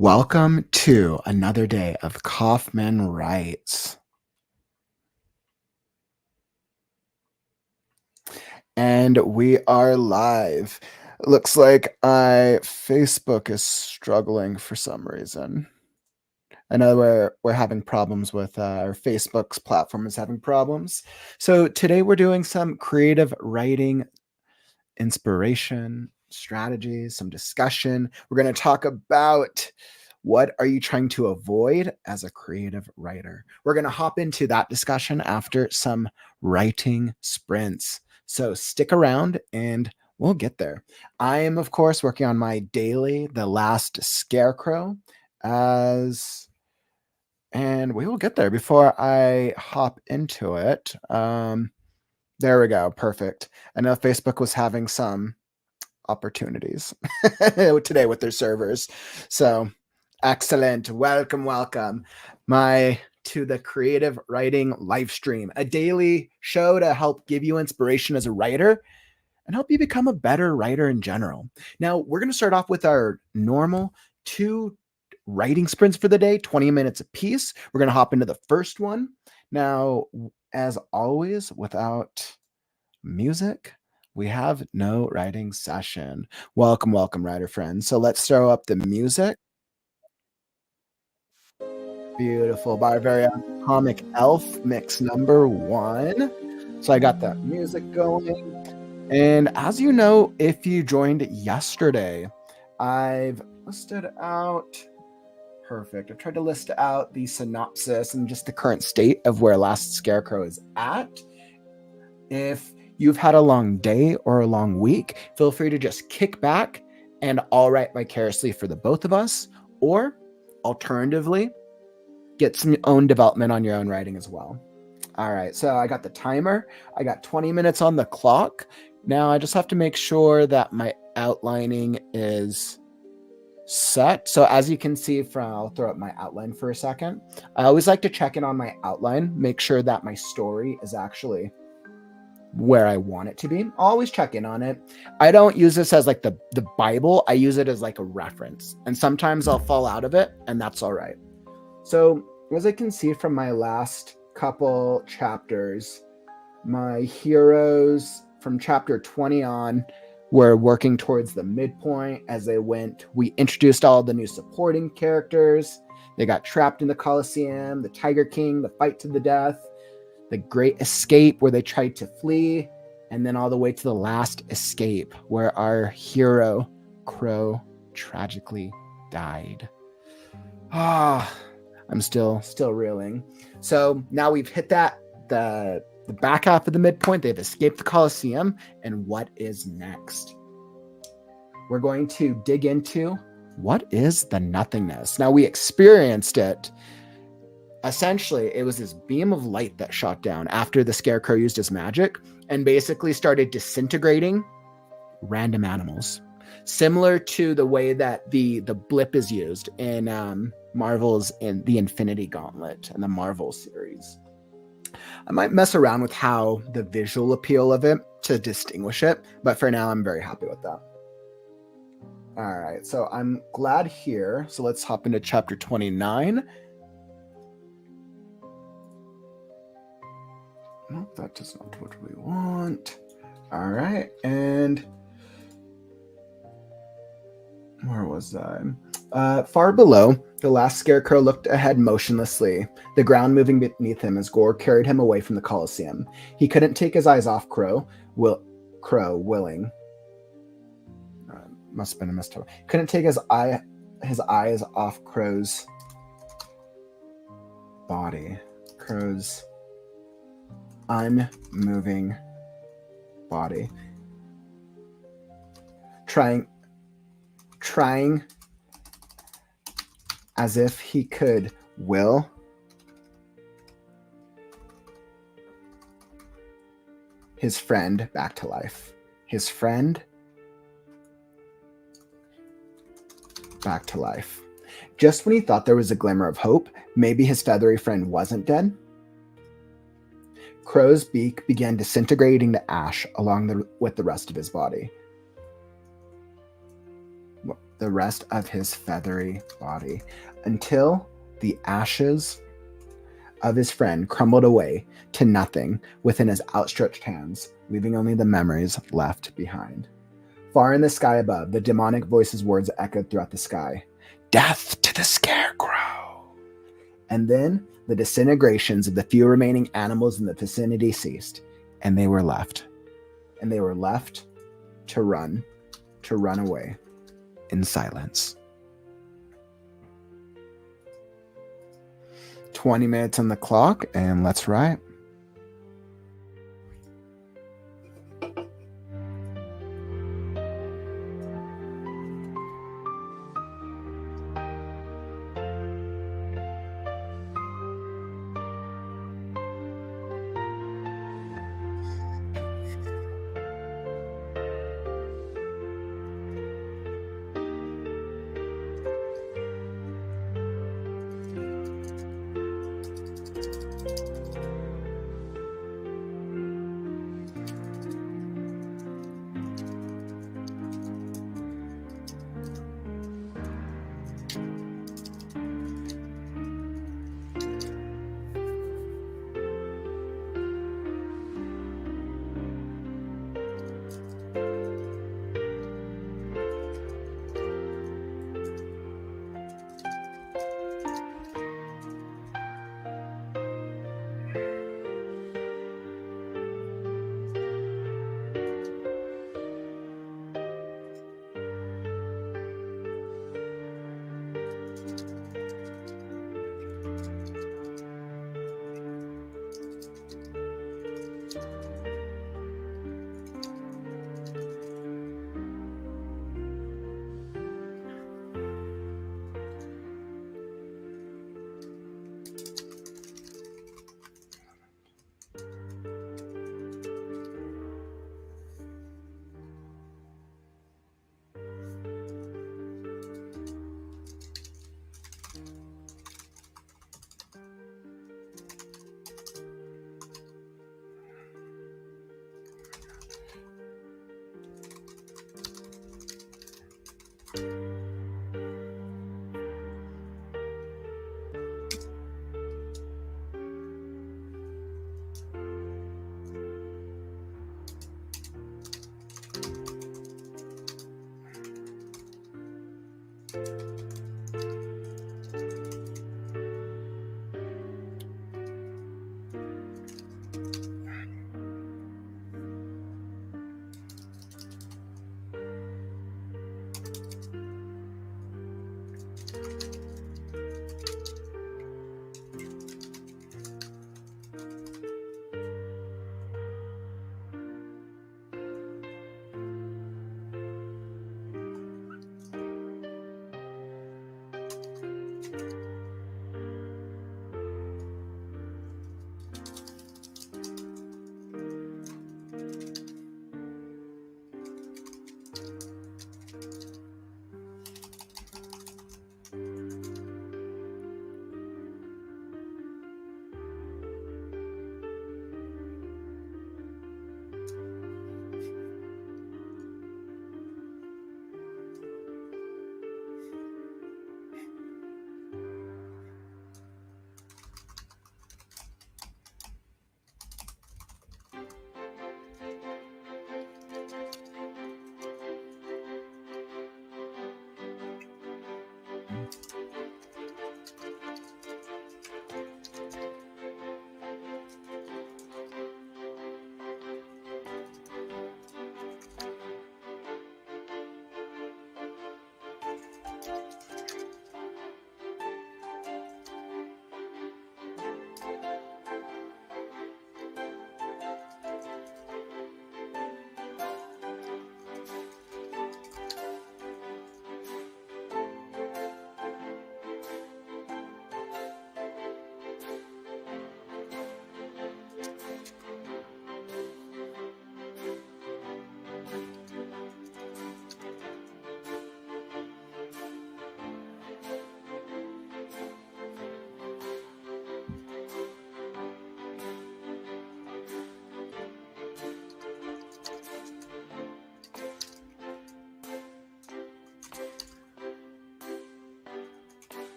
Welcome to another day of Kauffman Writes. And we are live. Looks like Facebook is struggling for some reason. I know we're having problems with our Facebook's platform is having problems. So today we're doing some creative writing inspiration, strategies, some discussion. We're going to talk about what are you trying to avoid as a creative writer. We're going to hop into that discussion after some writing sprints. So stick around and we'll get there. I am, of course, working on my daily, The Last Scarecrow, and we will get there. Before I hop into it, there we go. Perfect. I know Facebook was having some opportunities today with their servers. So excellent. Welcome to the Creative Writing Livestream, a daily show to help give you inspiration as a writer and help you become a better writer in general. Now, we're going to start off with our normal 2 writing sprints for the day, 20 minutes apiece. We're going to hop into the first one. Now, as always, without music, we have no writing session. Welcome, writer friends. So let's throw up the music. Beautiful. By our very own Comic Elf, mix number 1. So I got that music going. And as you know, if you joined yesterday, I've listed out. Perfect. I've tried to list out the synopsis and just the current state of where Last Scarecrow is at. If you've had a long day or a long week, feel free to just kick back and I'll write vicariously for the both of us, or alternatively, get some own development on your own writing as well. All right, so I got the timer. I got 20 minutes on the clock. Now I just have to make sure that my outlining is set. So as you can see I'll throw up my outline for a second. I always like to check in on my outline, make sure that my story is actually where I want it to be. I'll always check in on it. I don't use this as like the Bible. I use it as like a reference. And sometimes I'll fall out of it, and that's all right. So as I can see from my last couple chapters, my heroes from chapter 20 on were working towards the midpoint as they went. We introduced all the new supporting characters. They got trapped in the Colosseum, the Tiger King, the fight to the death, the Great Escape where they tried to flee, and then all the way to the last escape where our hero, Crow, tragically died. I'm still reeling. So now we've hit the back half of the midpoint. They've escaped the Colosseum, and what is next? We're going to dig into what is the nothingness. Now we experienced it. Essentially, it was this beam of light that shot down after the Scarecrow used his magic and basically started disintegrating random animals. Similar to the way that the blip is used in Marvel's in the Infinity Gauntlet and the Marvel series. I might mess around with how the visual appeal of it to distinguish it, but for now, I'm very happy with that. All right, so I'm glad here. So let's hop into chapter 29. Nope, that is not what we want. All right, and where was I? Far below, the last Scarecrow looked ahead motionlessly, the ground moving beneath him as Gore carried him away from the Colosseum. He couldn't take his eyes off Crow, willing. Must have been a mistake. Couldn't take his eyes off Crow's body. Crow's unmoving body. Trying as if he could will his friend back to life. His friend back to life. Just when he thought there was a glimmer of hope, maybe his feathery friend wasn't dead, Crow's beak began disintegrating to ash with the rest of his body. the rest of his feathery body until the ashes of his friend crumbled away to nothing within his outstretched hands, leaving only the memories left behind. Far in the sky above, the demonic voice's words echoed throughout the sky. Death to the scarecrow! And then the disintegrations of the few remaining animals in the vicinity ceased, and they were left. And they were left to run away in silence. 20 minutes on the clock, and let's write.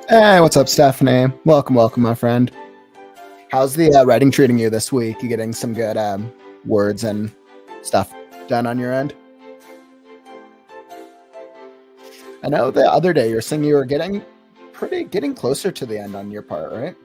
Hey, what's up, Stephanie? Welcome, welcome, my friend. How's the writing treating you this week? You getting some good words and stuff done on your end? I know the other day you were saying you were getting closer to the end on your part, right?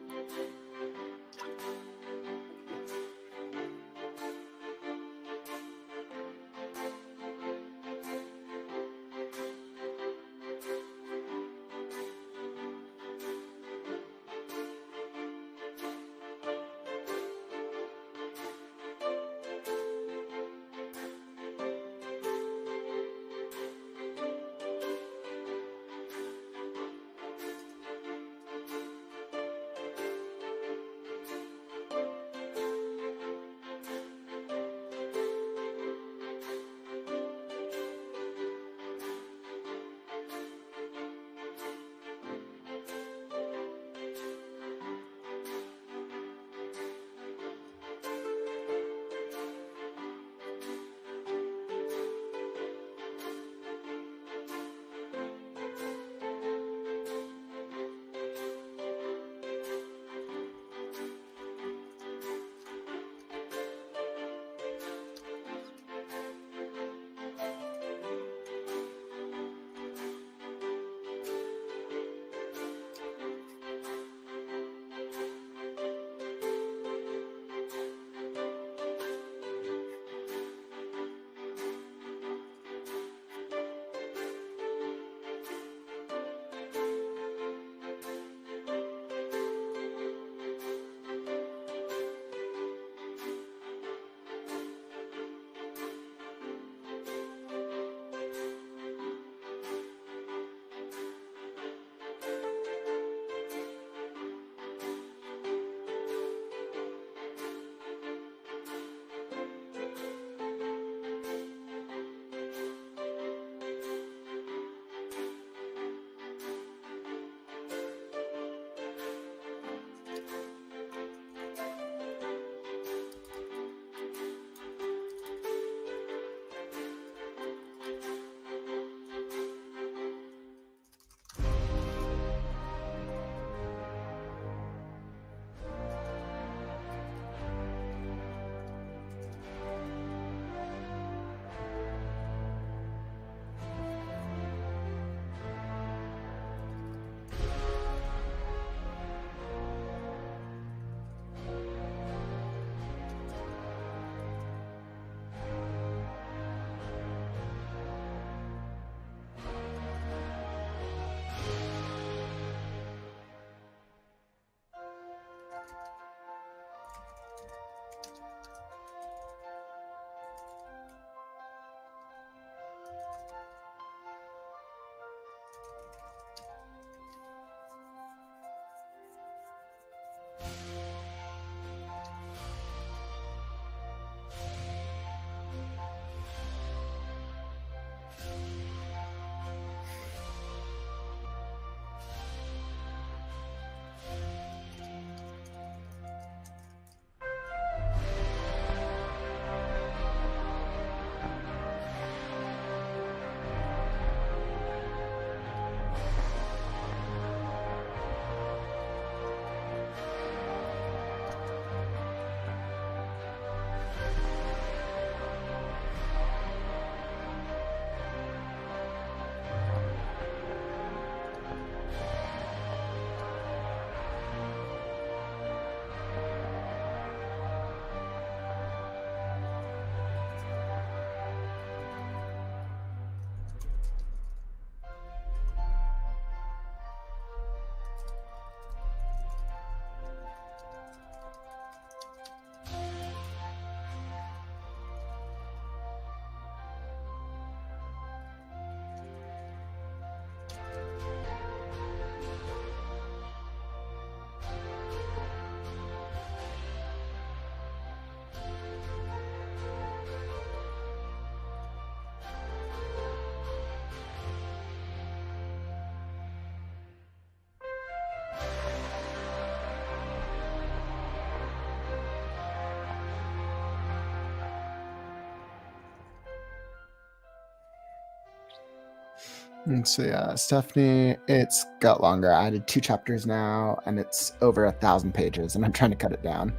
So yeah, Stephanie, it's got longer. I added 2 chapters now, and it's over 1,000 pages, and I'm trying to cut it down.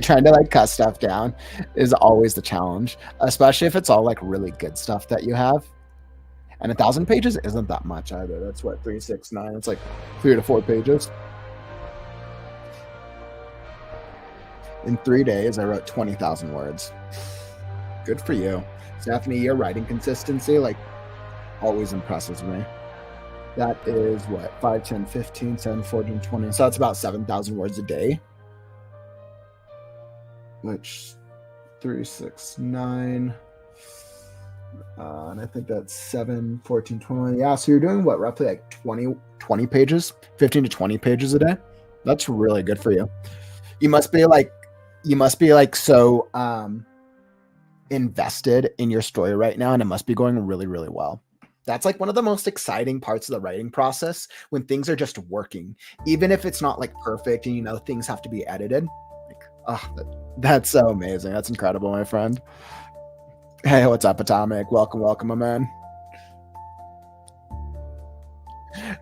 Trying to like cut stuff down is always the challenge, especially if it's all like really good stuff that you have. And 1,000 pages isn't that much either. That's what 369. It's like 3 to 4 pages. In 3 days, I wrote 20,000 words. Good for you, Stephanie. Your writing consistency, like, always impresses me. That is what, 5, 10, 15, 7, 14, 20. So that's about 7,000 words a day. Which 3, 6, 9. And I think that's 7, 14, 20. Yeah, so you're doing what, roughly like 20 pages, 15 to 20 pages a day. That's really good for you. You must be like so invested in your story right now, and it must be going really, really well. That's like one of the most exciting parts of the writing process, when things are just working, even if it's not like perfect and things have to be edited. Like, that's so amazing. That's incredible, my friend. Hey, what's up, Atomic? Welcome, my man.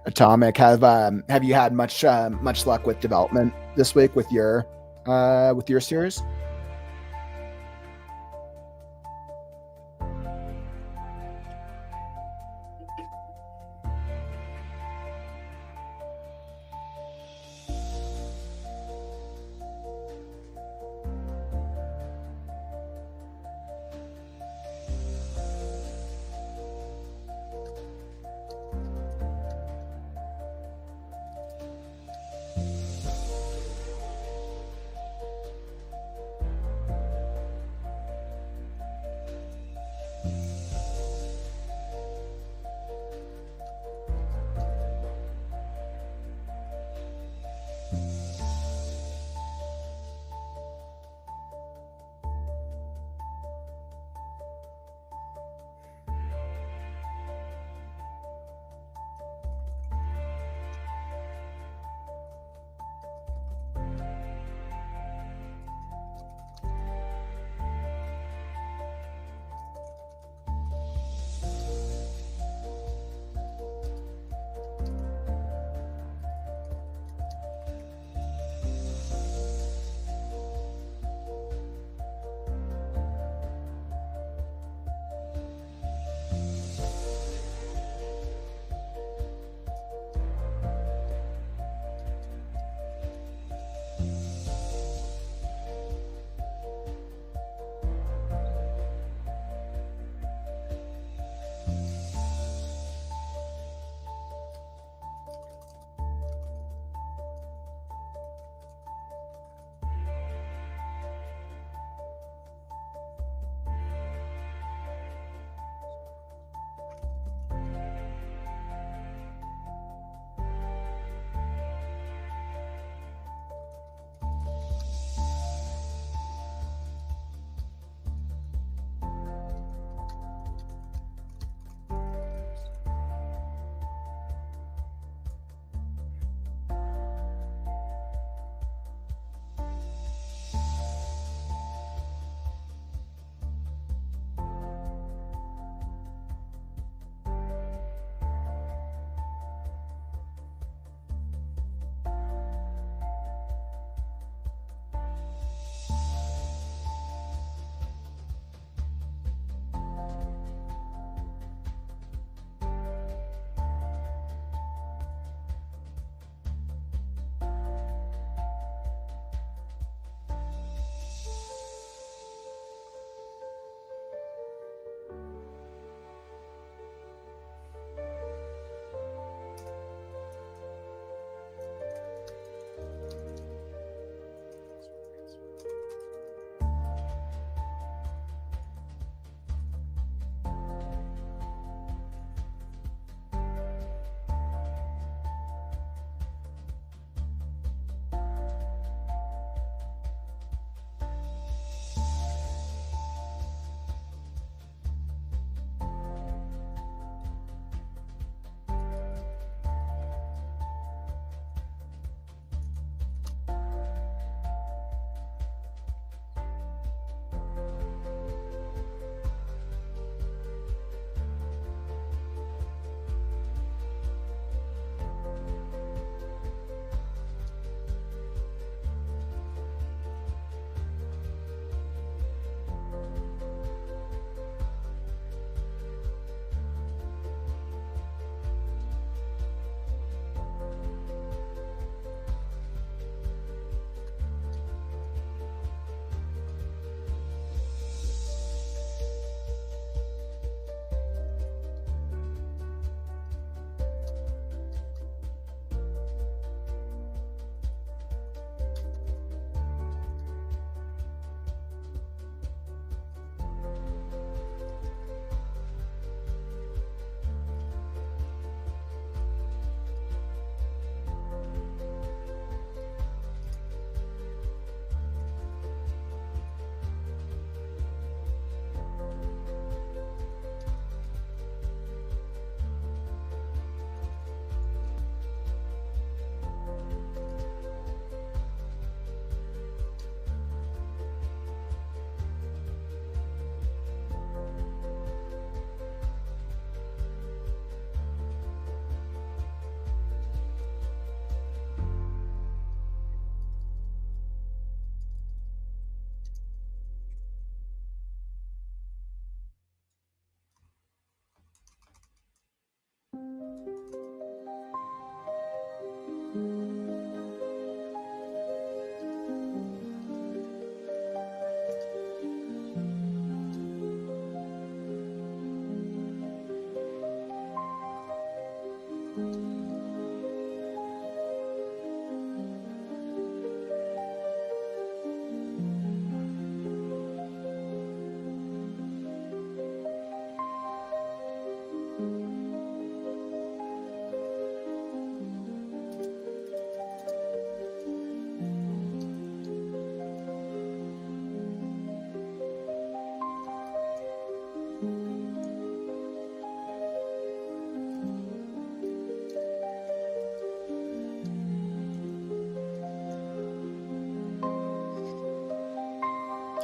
Atomic, have you had much luck with development this week with your series?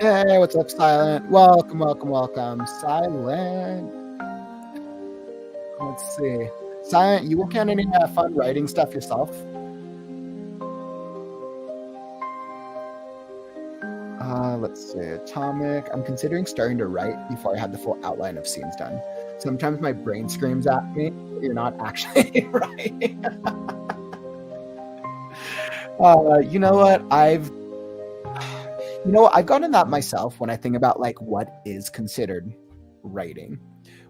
Hey, what's up, Silent? Welcome, welcome, welcome. Silent. Let's see. Silent, you working on any fun writing stuff yourself? Let's see. Atomic. I'm considering starting to write before I have the full outline of scenes done. Sometimes my brain screams at me, you're not actually writing. You know what? I've gotten that myself when I think about like what is considered writing.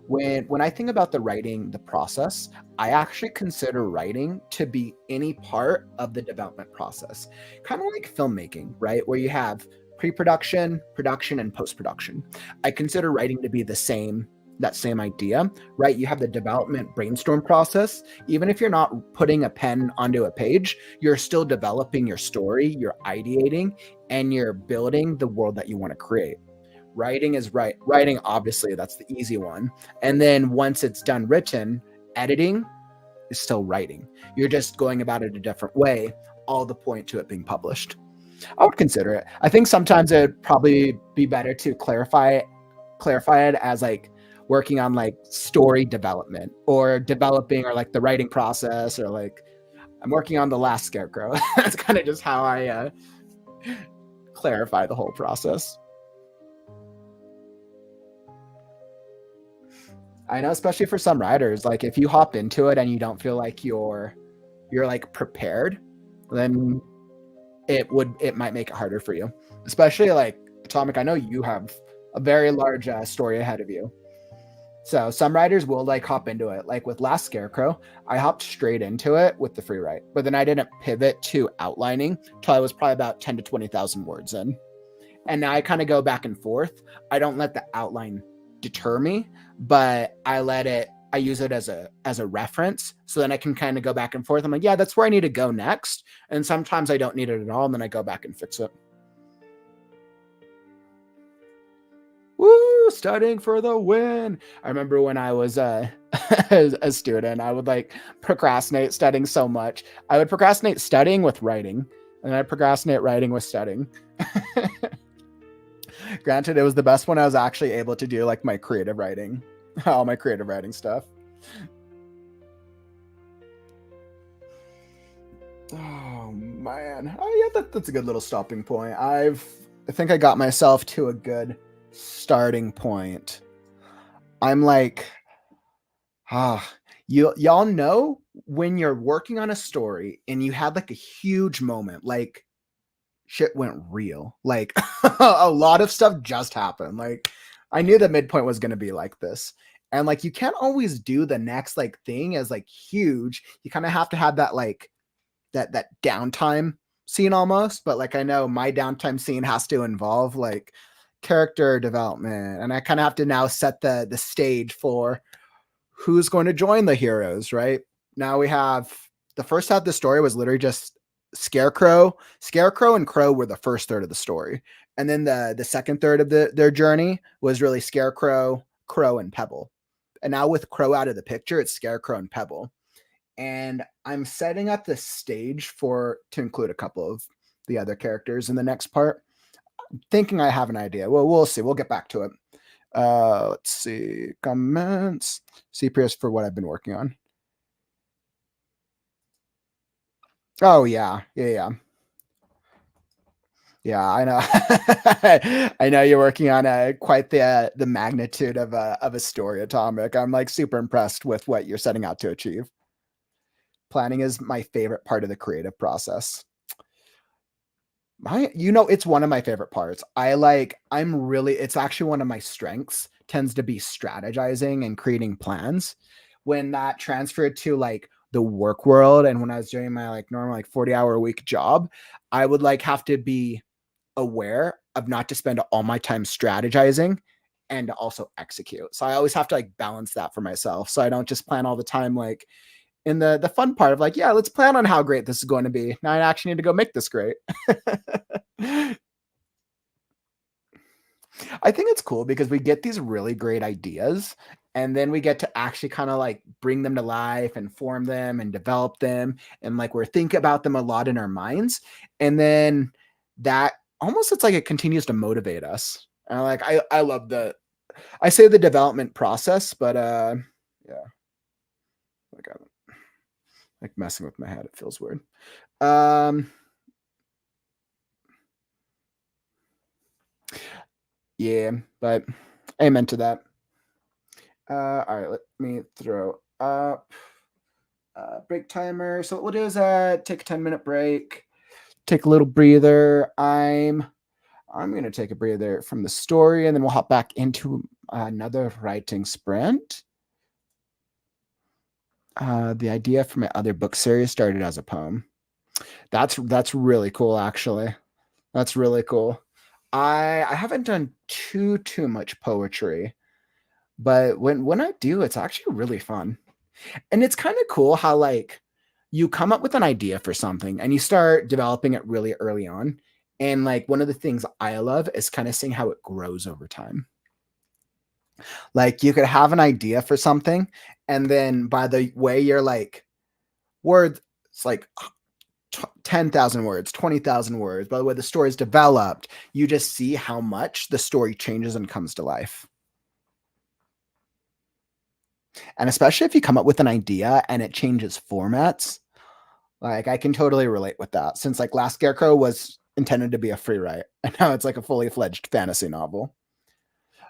When I think about the process, I actually consider writing to be any part of the development process. Kind of like filmmaking, right? Where you have pre-production, production, and post-production. I consider writing to be that same idea, right? You have the development brainstorm process. Even if you're not putting a pen onto a page, you're still developing your story, you're ideating, and you're building the world that you want to create. Writing, obviously, that's the easy one. And then once it's done written, editing is still writing. You're just going about it a different way, all the point to it being published. I would consider it. I think sometimes it'd probably be better to clarify it as like working on like story development or developing or like the writing process or like I'm working on the last scarecrow. That's kind of just how I clarify the whole process. I know, especially for some writers, like if you hop into it and you don't feel like you're like prepared, then it might make it harder for you. Especially like Atomic, I know you have a very large story ahead of you. So some writers will like hop into it. Like with Last Scarecrow, I hopped straight into it with the free write, but then I didn't pivot to outlining till I was probably about 10 to 20,000 words in. And now I kind of go back and forth. I don't let the outline deter me, but I use it as a reference. So then I can kind of go back and forth. I'm like, yeah, that's where I need to go next. And sometimes I don't need it at all. And then I go back and fix it. Woo, studying for the win. I remember when I was a student, I would like procrastinate studying so much. I would procrastinate studying with writing, and I procrastinate writing with studying. Granted, it was the best when I was actually able to do like my creative writing, all my creative writing stuff. Oh man. Oh yeah, that's a good little stopping point. I think I got myself to a good starting point. I'm like, y'all know when you're working on a story and you had like a huge moment, like shit went real. Like a lot of stuff just happened. Like I knew the midpoint was going to be like this. And like you can't always do the next like thing as like huge. You kind of have to have that like that downtime scene almost, but like I know my downtime scene has to involve like character development and I kind of have to now set the stage for who's going to join the heroes, right? Now we have the first half of the story was literally just Scarecrow and Crow were the first third of the story. And then the second third of their journey was really Scarecrow, Crow, and Pebble. And now with Crow out of the picture, it's Scarecrow and Pebble. And I'm setting up the stage to include a couple of the other characters in the next part. Thinking I have an idea. Well, we'll see. We'll get back to it. Let's see. Comments. CPS for what I've been working on. Oh yeah. Yeah. Yeah, I know. I know you're working on quite the magnitude of a story, Atomic. I'm like super impressed with what you're setting out to achieve. Planning is my favorite part of the creative process. It's one of my favorite parts. It's actually one of my strengths, tends to be strategizing and creating plans. When that transferred to like the work world and when I was doing my like normal like 40-hour a week job, I would like have to be aware of not to spend all my time strategizing and to also execute. So I always have to like balance that for myself. So I don't just plan all the time like in the fun part of like, yeah, let's plan on how great this is going to be. Now I actually need to go make this great. I think it's cool because we get these really great ideas and then we get to actually kind of like bring them to life and form them and develop them and like we're thinking about them a lot in our minds and then that almost it's like it continues to motivate us. And like I love I say the development process, but yeah, like I'm like messing with my head. It feels weird. Um yeah, but amen to that. All right, let me throw up break timer. So what we'll do is take a 10-minute break, take a little breather. I'm gonna take a breather from the story, and then we'll hop back into another writing sprint. The idea for my other book series started as a poem. That's really cool, actually. That's really cool. I haven't done too much poetry, but when I do, it's actually really fun. And it's kind of cool how like you come up with an idea for something and you start developing it really early on. And like one of the things I love is kind of seeing how it grows over time. Like you could have an idea for something, and then by the way you're like words, it's like 10,000 words, 20,000 words. By the way the story's developed, you just see how much the story changes and comes to life. And especially if you come up with an idea and it changes formats, like, I can totally relate with that since, like, Last Scarecrow was intended to be a free write, and now it's, like, a fully fledged fantasy novel.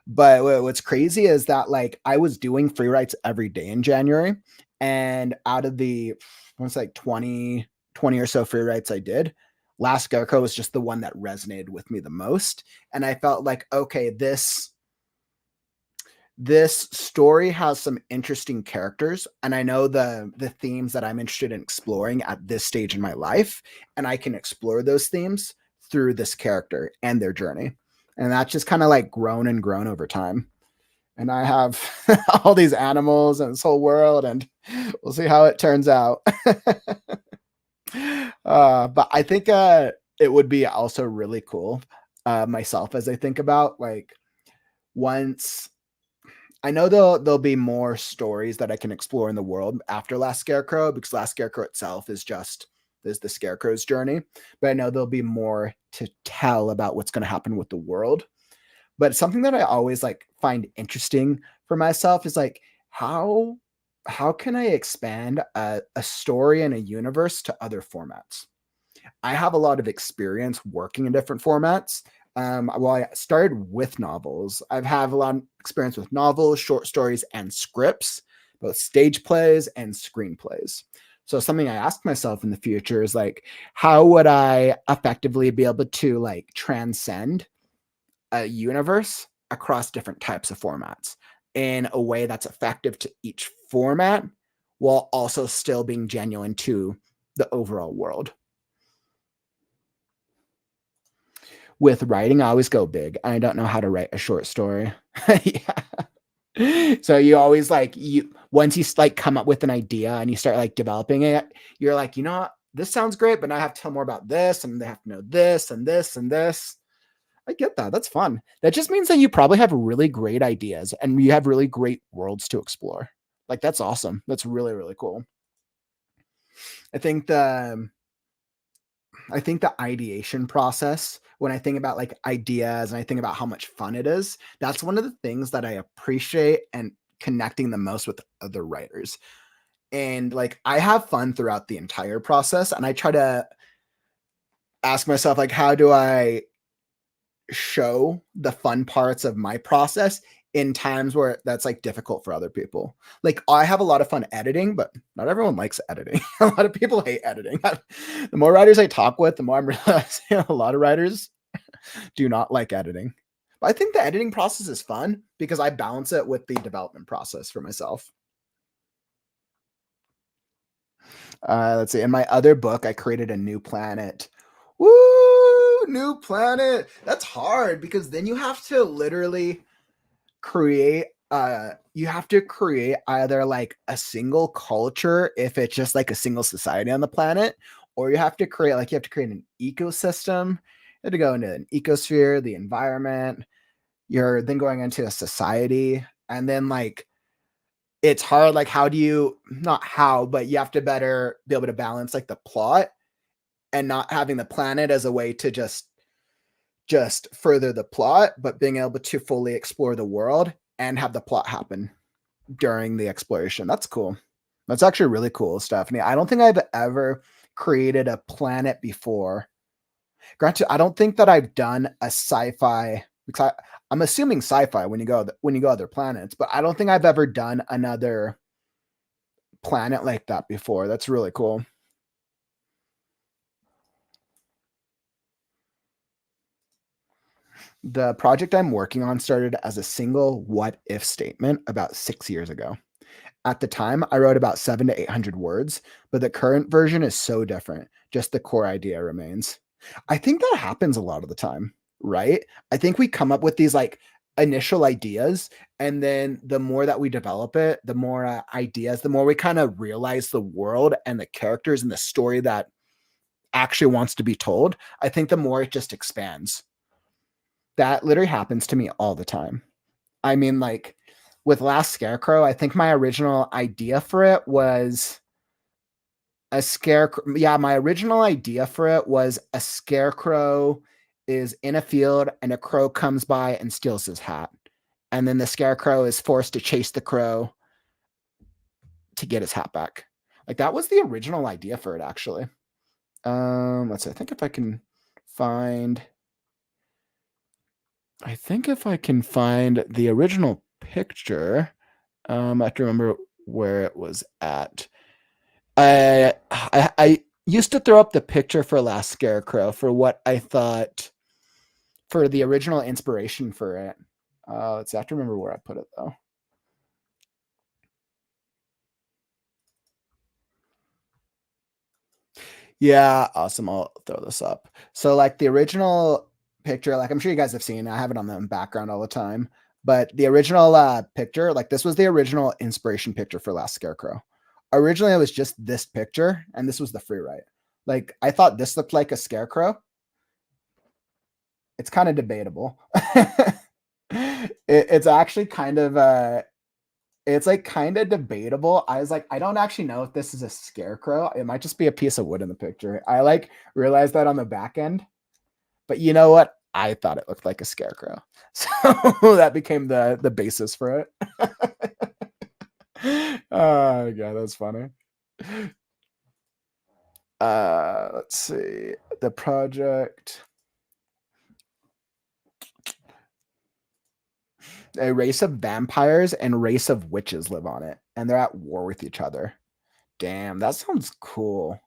But what's crazy is that, like, I was doing free writes every day in January, and out of the, I want to say, like, 20 or so free writes I did, Last Scarecrow was just the one that resonated with me the most, and I felt like, "Okay, this story has some interesting characters, and I know the themes that I'm interested in exploring at this stage in my life, and I can explore those themes through this character and their journey." And that's just kind of like grown and grown over time. And I have all these animals and this whole world, and we'll see how it turns out. But I think it would be also really cool myself as I think about like once I know there'll be more stories that I can explore in the world after Last Scarecrow because Last Scarecrow itself is the Scarecrow's journey. But I know there'll be more to tell about what's going to happen with the world. But something that I always like find interesting for myself is like how how can I expand a story and a universe to other formats? I have a lot of experience working in different formats. Well, I started with novels. I've had a lot of experience with novels, short stories, and scripts, both stage plays and screenplays. So something I ask myself in the future is like, how would I effectively be able to like transcend a universe across different types of formats in a way that's effective to each format while also still being genuine to the overall world? With writing, I always go big. I don't know how to write a short story. Yeah. So you always like you once you like come up with an idea and you start like developing it, you're like, you know what? This sounds great, but now I have to tell more about this, and they have to know this and this and this. I get that. That's fun. That just means that you probably have really great ideas and you have really great worlds to explore. Like that's awesome. That's really, really cool. I think the I think the ideation process, when I think about like ideas and I think about how much fun it is, that's one of the things that I appreciate and connecting the most with other writers. And like I have fun throughout the entire process and I try to ask myself like how do I show the fun parts of my process in times where that's like difficult for other people. Like I have a lot of fun editing, but not everyone likes editing. A lot of people hate editing. The more writers I talk with, the more I'm realizing a lot of writers do not like editing. But I think the editing process is fun because I balance it with the development process for myself. Let's see. In my other book, I created a new planet. Woo! New planet. That's hard because then you have to literally create you have to create either like a single culture if it's just like a single society on the planet, or you have to create an ecosystem. You have to go into an ecosphere, the environment. You're then going into a society, and then like it's hard. Like, how do you not how, but you have to better be able to balance like the plot and not having the planet as a way to just just further the plot, but being able to fully explore the world and have the plot happen during the exploration. That's cool. That's actually really cool, Stephanie. I don't think I've ever created a planet before. Granted, I don't think that I've done a sci-fi because I'm assuming sci-fi when you go other planets, but I don't think I've ever done another planet like that before. That's really cool. The project I'm working on started as a single what if statement about 6 years ago. At the time, I wrote about 7 to 800 words, but the current version is so different. Just the core idea remains. I think that happens a lot of the time, right? I think we come up with these like initial ideas, and then the more that we develop it, the more ideas, the more we kind of realize the world and the characters and the story that actually wants to be told. I think the more it just expands. That literally happens to me all the time. I mean, like with Last Scarecrow, I think my original idea for it was a scarecrow. Yeah, my original idea for it was a scarecrow is in a field and a crow comes by and steals his hat. And then the scarecrow is forced to chase the crow to get his hat back. Like that was the original idea for it, actually. Let's see. Find I think if I can find the original picture, I have to remember where it was at. I used to throw up the picture for Last Scarecrow for what I thought for the original inspiration for it. Let's have to remember where I put it though. Yeah, awesome. I'll throw this up. So like the original picture, like I'm sure you guys have seen, I have it on the background all the time. But the original picture, like this was the original inspiration picture for Last Scarecrow. Originally, it was just this picture, and this was the free write. Like I thought this looked like a scarecrow. It's kind of debatable. It's actually kind of it's like kind of debatable. I was like, I don't actually know if this is a scarecrow. It might just be a piece of wood in the picture. I like realized that on the back end, but you know what? I thought it looked like a scarecrow, so that became the basis for it. Oh yeah, that's funny. Let's see the project. A race of vampires and race of witches live on it, and they're at war with each other. Damn, that sounds cool.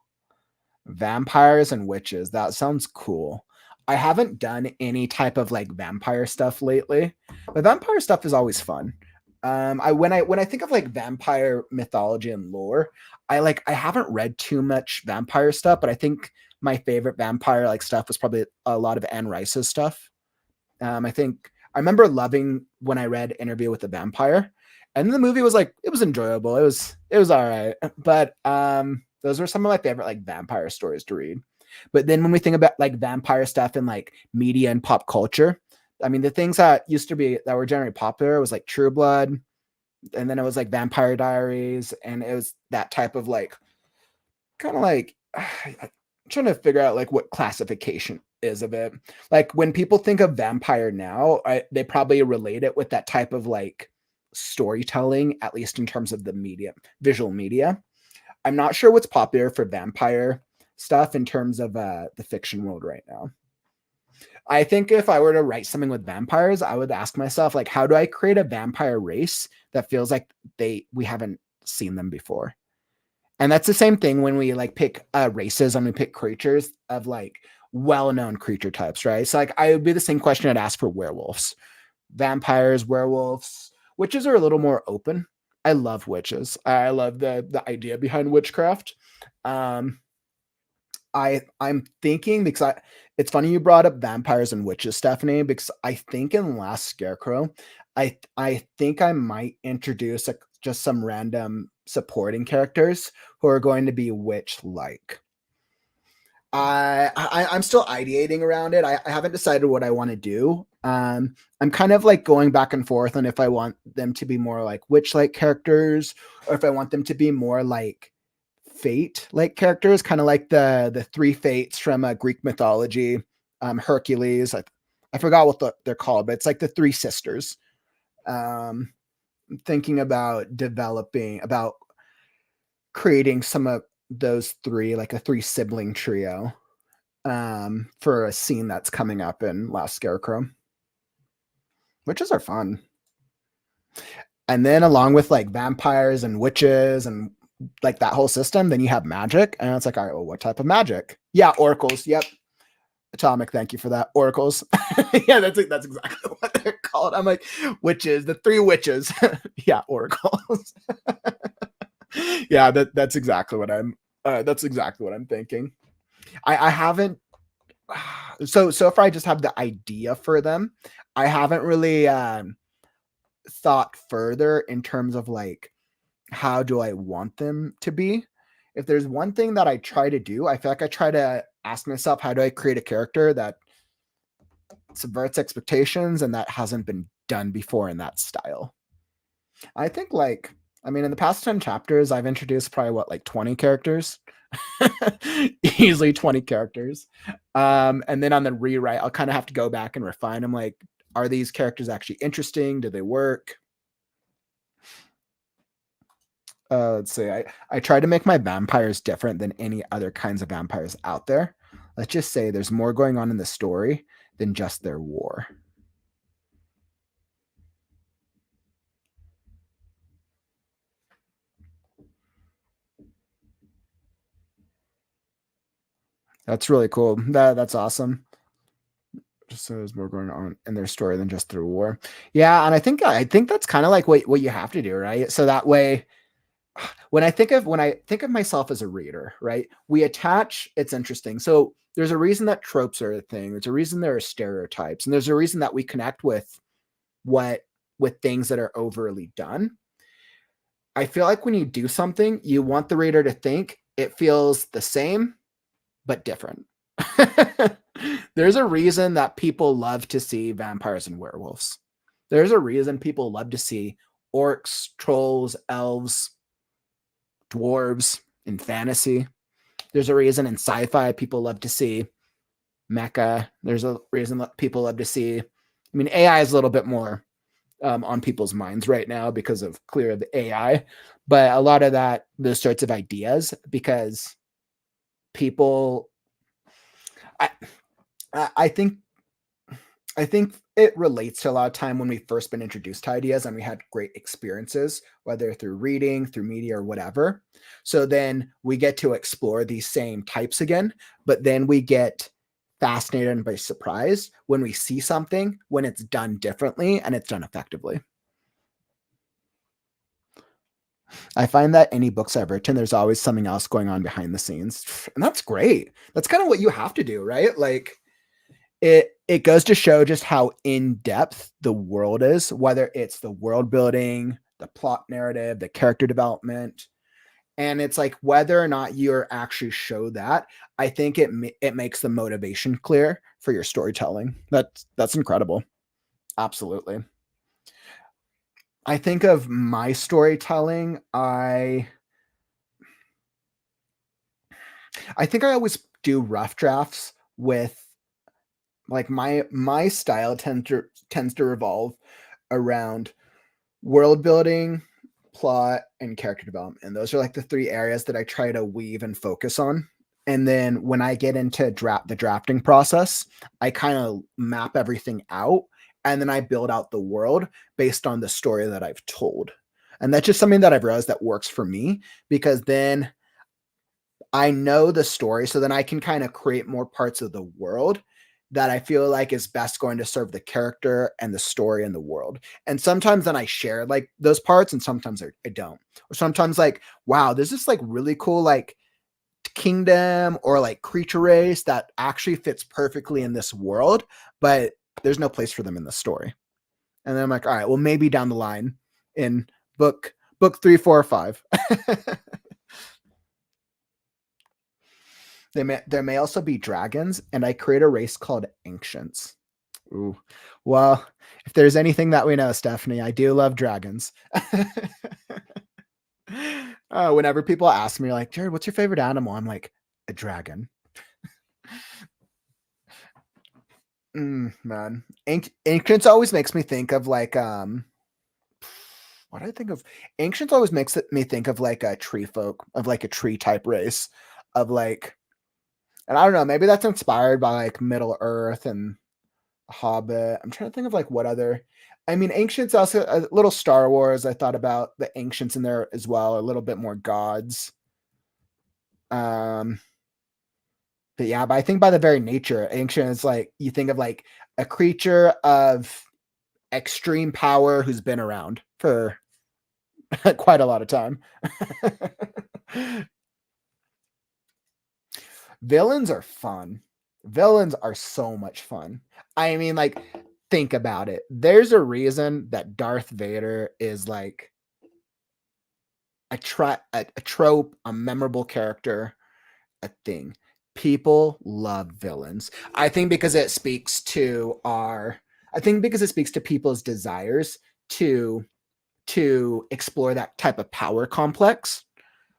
Vampires and witches. That sounds cool. I haven't done any type of like vampire stuff lately, but vampire stuff is always fun. When I think of like vampire mythology and lore, I haven't read too much vampire stuff, but I think my favorite vampire like stuff was probably a lot of Anne Rice's stuff. I think I remember loving when I read Interview with the Vampire, and the movie was like it was enjoyable. It was all right, but those were some of my favorite like vampire stories to read. But then when we think about like vampire stuff in like media and pop culture, I mean the things that used to be that were generally popular was like True Blood, and then it was like Vampire Diaries, and it was that type of like kind of like I'm trying to figure out like what classification is of it. Like when people think of vampire now, they probably relate it with that type of like storytelling, at least in terms of the media, visual media. I'm not sure what's popular for vampire stuff in terms of the fiction world right now. I think if I were to write something with vampires, I would ask myself like, how do I create a vampire race that feels like we haven't seen them before? And that's the same thing when we like pick races and we pick creatures of like well-known creature types, right? So like I would be the same question I'd ask for werewolves, vampires, werewolves. Witches are a little more open. I love witches. I love the idea behind witchcraft. Um, I'm thinking because it's funny you brought up vampires and witches, Stephanie, because I think in Last Scarecrow, I think I might introduce just some random supporting characters who are going to be witch like. I'm still ideating around it. I haven't decided what I want to do. I'm kind of like going back and forth on if I want them to be more like witch like characters or if I want them to be more like fate like characters, kind of like the three fates from Greek mythology, Hercules. I forgot what they're called, but it's like the three sisters. Um, thinking about creating some of those three, like a three sibling trio, for a scene that's coming up in Last Scarecrow. Witches are fun. And then along with like vampires and witches and like that whole system, then you have magic. And it's like, all right, well, what type of magic? Yeah, oracles. Yep. Atomic, thank you for that. Oracles. Yeah, that's exactly what they're called. I'm like, witches, the three witches. Yeah, oracles. Yeah, that's exactly what I'm thinking. I haven't so far I just have the idea for them. I haven't really thought further in terms of like how do I want them to be. If there's one thing that I try to do, I feel like I try to ask myself, how do I create a character that subverts expectations and that hasn't been done before in that style? I think like, I mean, in the past 10 chapters, I've introduced probably what, like 20 characters, easily 20 characters. And then on the rewrite, I'll kind of have to go back and refine them. Like, are these characters actually interesting? Do they work? Let's see. I try to make my vampires different than any other kinds of vampires out there. Let's just say there's more going on in the story than just their war. That's really cool. That's awesome. Just so there's more going on in their story than just their war. Yeah, and I think that's kind of like what you have to do, right? So that way, when I think of myself as a reader, right? We attach. It's interesting. So there's a reason that tropes are a thing. There's a reason there are stereotypes, and there's a reason that we connect what with things that are overly done. I feel like when you do something, you want the reader to think it feels the same but different. There's a reason that people love to see vampires and werewolves. There's a reason people love to see orcs, trolls, elves, dwarves in fantasy. There's a reason in sci-fi people love to see mecha. There's a reason that people love to see. I mean, AI is a little bit more on people's minds right now because of clear the AI, but a lot of those sorts of ideas, because people, I, I think I think it relates to a lot of time when we've first been introduced to ideas and we had great experiences, whether through reading, through media, or whatever. So then we get to explore these same types again, but then we get fascinated and by surprised when we see something when it's done differently and it's done effectively. I find that any books I've written, there's always something else going on behind the scenes. And that's great. That's kind of what you have to do, right? Like, it goes to show just how in depth the world is, whether it's the world building, the plot narrative, the character development, and it's like whether or not you're actually show that. I think it makes the motivation clear for your storytelling. That's incredible. Absolutely. I think of my storytelling. I think I always do rough drafts with like my style tends to revolve around world building, plot, and character development. And those are like the three areas that I try to weave and focus on. And then when I get into the drafting process, I kind of map everything out and then I build out the world based on the story that I've told. And that's just something that I've realized that works for me, because then I know the story. So then I can kind of create more parts of the world that I feel like is best going to serve the character and the story and the world. And sometimes then I share like those parts and sometimes I don't. Or sometimes like, wow, there's this like really cool like kingdom or like creature race that actually fits perfectly in this world, but there's no place for them in the story. And then I'm like, all right, well, maybe down the line in book 3, 4, or 5. There may also be dragons, and I create a race called ancients. Ooh. Well, if there's anything that we know, Stephanie, I do love dragons. Whenever people ask me, like, Jared, what's your favorite animal? I'm like, a dragon. Man. Ancients always makes me think of like what do I think of? Ancients always me think of like a tree folk, of like a tree type race, of like, and I don't know, maybe that's inspired by like Middle Earth and Hobbit. I'm trying to think of like what other. I mean, ancients also a little Star Wars. I thought about the ancients in there as well, a little bit more gods. Um, but yeah, but I think by the very nature, ancient is like you think of like a creature of extreme power who's been around for quite a lot of time. Villains are fun. Villains are so much fun. I mean, like, think about it. There's a reason that Darth Vader is like a trope, a memorable character, a thing. People love villains. I think because it speaks to our I think because it speaks to people's desires to explore that type of power complex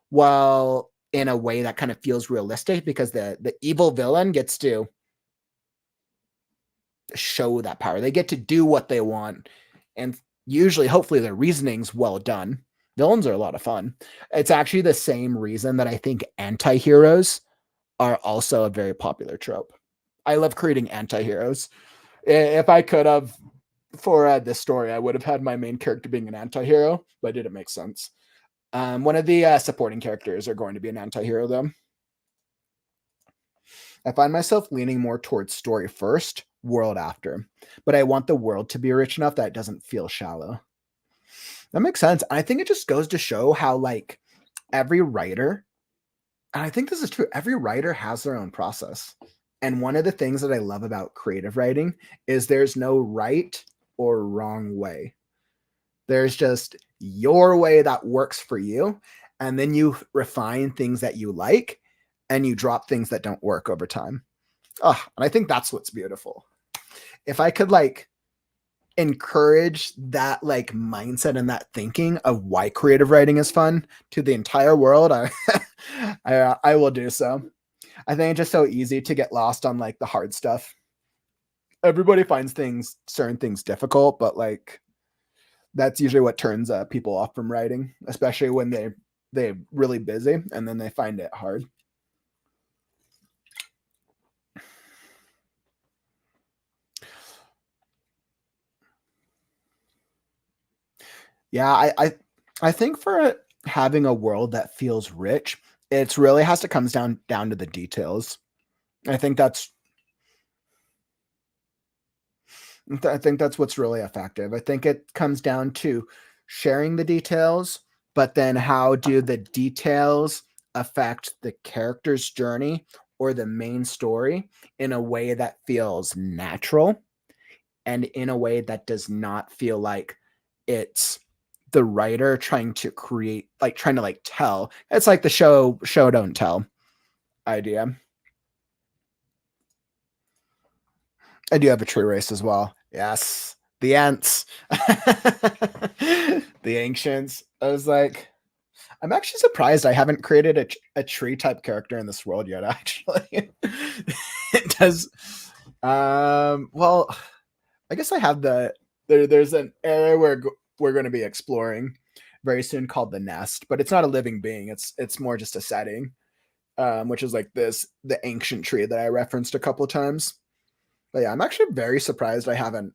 while in a way that kind of feels realistic because the evil villain gets to show that power. They get to do what they want, and usually, hopefully, their reasoning's well done. Villains are a lot of fun. It's actually the same reason that I think anti-heroes are also a very popular trope. I love creating anti-heroes. If I could have for this story, I would have had my main character being an anti-hero, but it didn't make sense. One of the supporting characters are going to be an anti-hero, though. I find myself leaning more towards story first, world after, but I want the world to be rich enough that it doesn't feel shallow. That makes sense. I think it just goes to show how, like, every writer, and I think this is true, every writer has their own process. And one of the things that I love about creative writing is there's no right or wrong way. There's just your way that works for you. And then you refine things that you like and you drop things that don't work over time. Oh, and I think that's what's beautiful. If I could like encourage that like mindset and that thinking of why creative writing is fun to the entire world, I will do so. I think it's just so easy to get lost on like the hard stuff. Everybody finds certain things difficult, but like that's usually what turns people off from writing, especially when they're really busy and then they find it hard. Yeah, I think for having a world that feels rich, it's really has to comes down to the details. I think that's I think that's what's really effective. I think it comes down to sharing the details, but then how do the details affect the character's journey or the main story in a way that feels natural and in a way that does not feel like it's the writer trying to create, like trying to like tell. It's like the show don't tell idea. I do have a tree race as well. Yes. The ants. The ancients. I was like, I'm actually surprised I haven't created a tree type character in this world yet, actually. It does. Well, I guess I have there's an area where we're going to be exploring very soon called the Nest, but it's not a living being. It's more just a setting, which is like the ancient tree that I referenced a couple of times. But yeah, I'm actually very surprised I haven't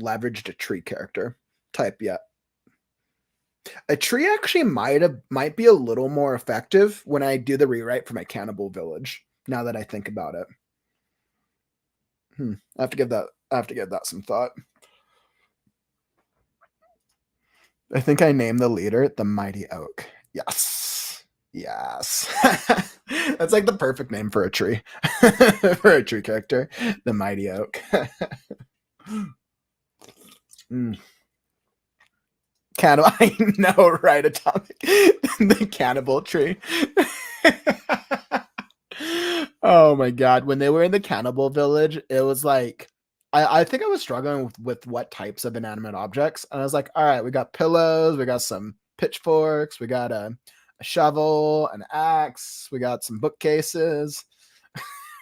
leveraged a tree character type yet. A tree actually might be a little more effective when I do the rewrite for my cannibal village. Now that I think about it, I have to give that some thought. I think I named the leader the Mighty Oak. Yes. Yes. That's like the perfect name for a tree. For a tree character. The Mighty Oak. Mm. Cannibal. I know, right? Atomic. The cannibal tree. Oh my god. When they were in the cannibal village, it was like I think I was struggling with what types of inanimate objects. And I was like, all right, we got pillows, we got some pitchforks, we got a shovel, an axe, we got some bookcases.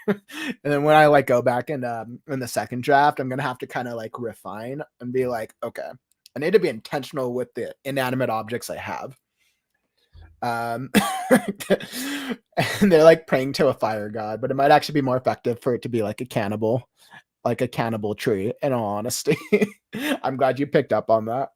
And then when I like go back and in the second draft, I'm gonna have to kind of like refine and be like, okay, I need to be intentional with the inanimate objects I have. And they're like praying to a fire god, but it might actually be more effective for it to be like a cannibal tree, in all honesty. I'm glad you picked up on that.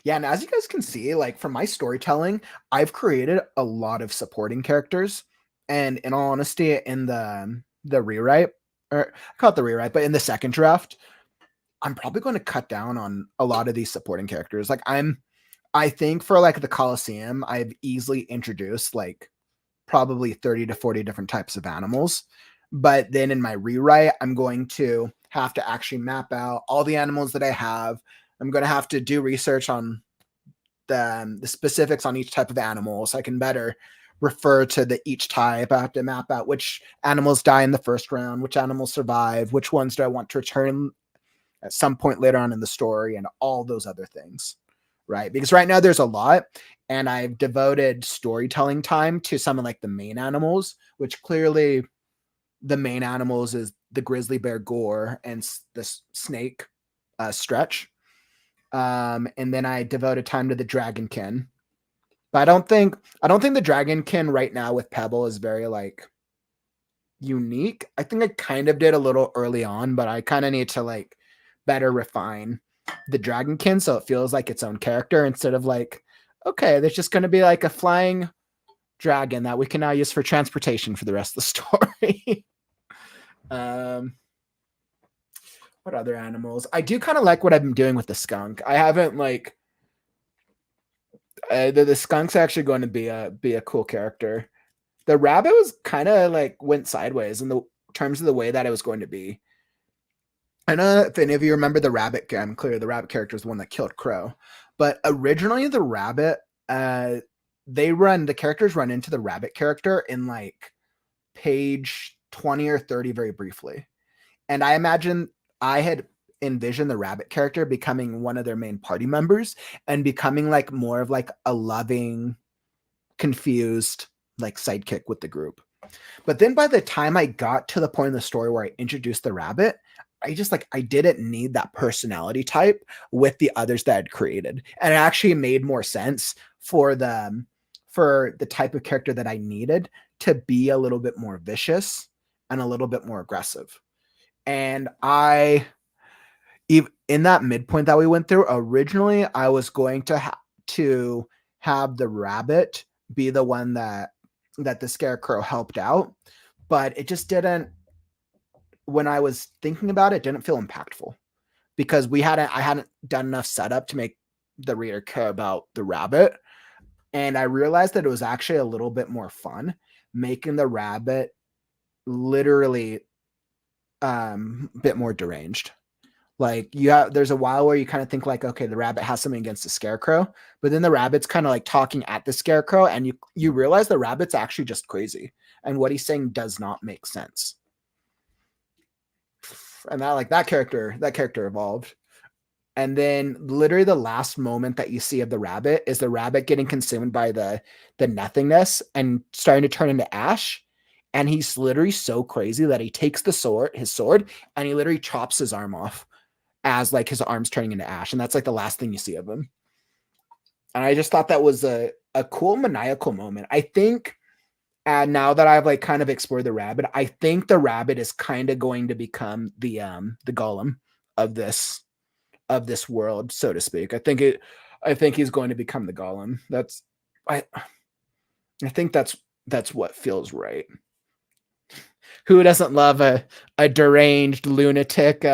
Yeah, and as you guys can see, like from my storytelling, I've created a lot of supporting characters. And in all honesty, in the rewrite, or I call it the rewrite, but in the second draft, I'm probably going to cut down on a lot of these supporting characters. I think for like the Colosseum, I've easily introduced like probably 30 to 40 different types of animals. But then in my rewrite, I'm going to have to actually map out all the animals that I have. I'm going to have to do research on the specifics on each type of animal so I can better refer to each type. I have to map out which animals die in the first round, which animals survive, which ones do I want to return at some point later on in the story, and all those other things, right? Because right now there's a lot, and I've devoted storytelling time to some of like the main animals, which clearly the main animals is the grizzly bear Gore and the snake Stretch. And then I devoted time to the dragonkin. But I don't think the dragonkin right now with Pebble is very like unique. I think I kind of did a little early on, but I kind of need to like better refine the dragonkin so it feels like its own character instead of like, okay, there's just going to be like a flying dragon that we can now use for transportation for the rest of the story. um what other animals? I do kind of like what I've been doing with the skunk. I haven't like the skunk's actually going to be a cool character. The rabbit was kind of like went sideways in the terms of the way that it was going to be. I don't know if any of you remember the rabbit. I'm clear the rabbit character is the one that killed Crow, but originally the rabbit, the characters run into the rabbit character in like page 20 or 30 very briefly, and I imagine I had envisioned the rabbit character becoming one of their main party members and becoming like more of like a loving, confused like sidekick with the group. But then by the time I got to the point in the story where I introduced the rabbit, I didn't need that personality type with the others that I'd created. And it actually made more sense for the type of character that I needed to be a little bit more vicious and a little bit more aggressive. And in that midpoint that we went through, originally I was going to have the rabbit be the one that the scarecrow helped out, but it just didn't. When I was thinking about it, didn't feel impactful because I hadn't done enough setup to make the reader care about the rabbit, and I realized that it was actually a little bit more fun making the rabbit literally a bit more deranged. Like there's a while where you kind of think like, okay, the rabbit has something against the scarecrow, but then the rabbit's kind of like talking at the scarecrow, and you realize the rabbit's actually just crazy, and what he's saying does not make sense. And that character evolved. And then literally the last moment that you see of the rabbit is the rabbit getting consumed by the nothingness and starting to turn into ash. And he's literally so crazy that he takes his sword, and he literally chops his arm off as like his arm's turning into ash. And that's like the last thing you see of him. And I just thought that was a cool maniacal moment. I think now that I've like kind of explored the rabbit, I think the rabbit is kind of going to become the golem of this world, so to speak. I think he's going to become the golem. I think that's what feels right. Who doesn't love a deranged lunatic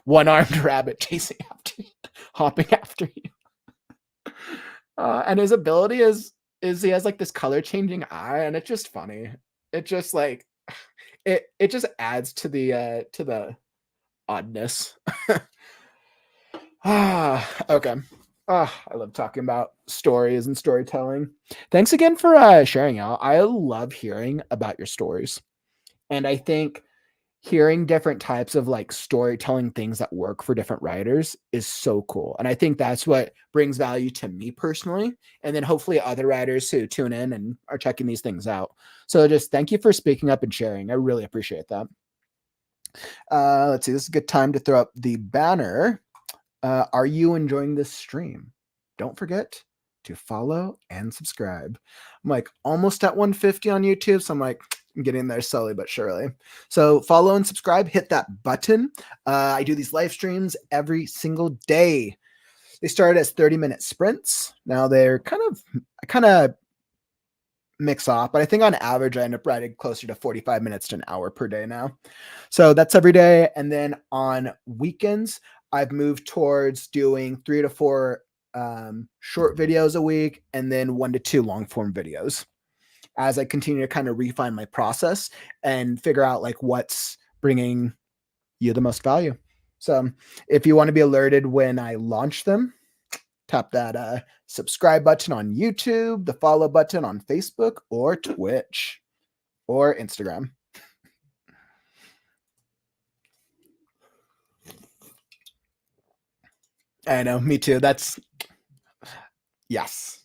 one-armed rabbit chasing after you, hopping after you? And his ability is he has like this color changing eye, and it's just funny. It just like it just adds to the oddness. Okay. I love talking about stories and storytelling. Thanks again for sharing, y'all. I love hearing about your stories. And I think hearing different types of like storytelling things that work for different writers is so cool. And I think that's what brings value to me personally. And then hopefully other writers who tune in and are checking these things out. So just thank you for speaking up and sharing. I really appreciate that. Let's see, this is a good time to throw up the banner. Are you enjoying this stream? Don't forget to follow and subscribe. I'm like almost at 150 on YouTube, so I'm like, I'm getting there slowly but surely. So follow and subscribe, hit that button. I do these live streams every single day. They started as 30-minute sprints. Now they're kind of mix off, but I think on average I end up writing closer to 45 minutes to an hour per day now. So that's every day. And then on weekends, I've moved towards doing 3 to 4 short videos a week, and then 1 to 2 long form videos as I continue to kind of refine my process and figure out like what's bringing you the most value. So if you want to be alerted when I launch them, tap that subscribe button on YouTube, the follow button on Facebook or Twitch or Instagram. I know, me too. Yes.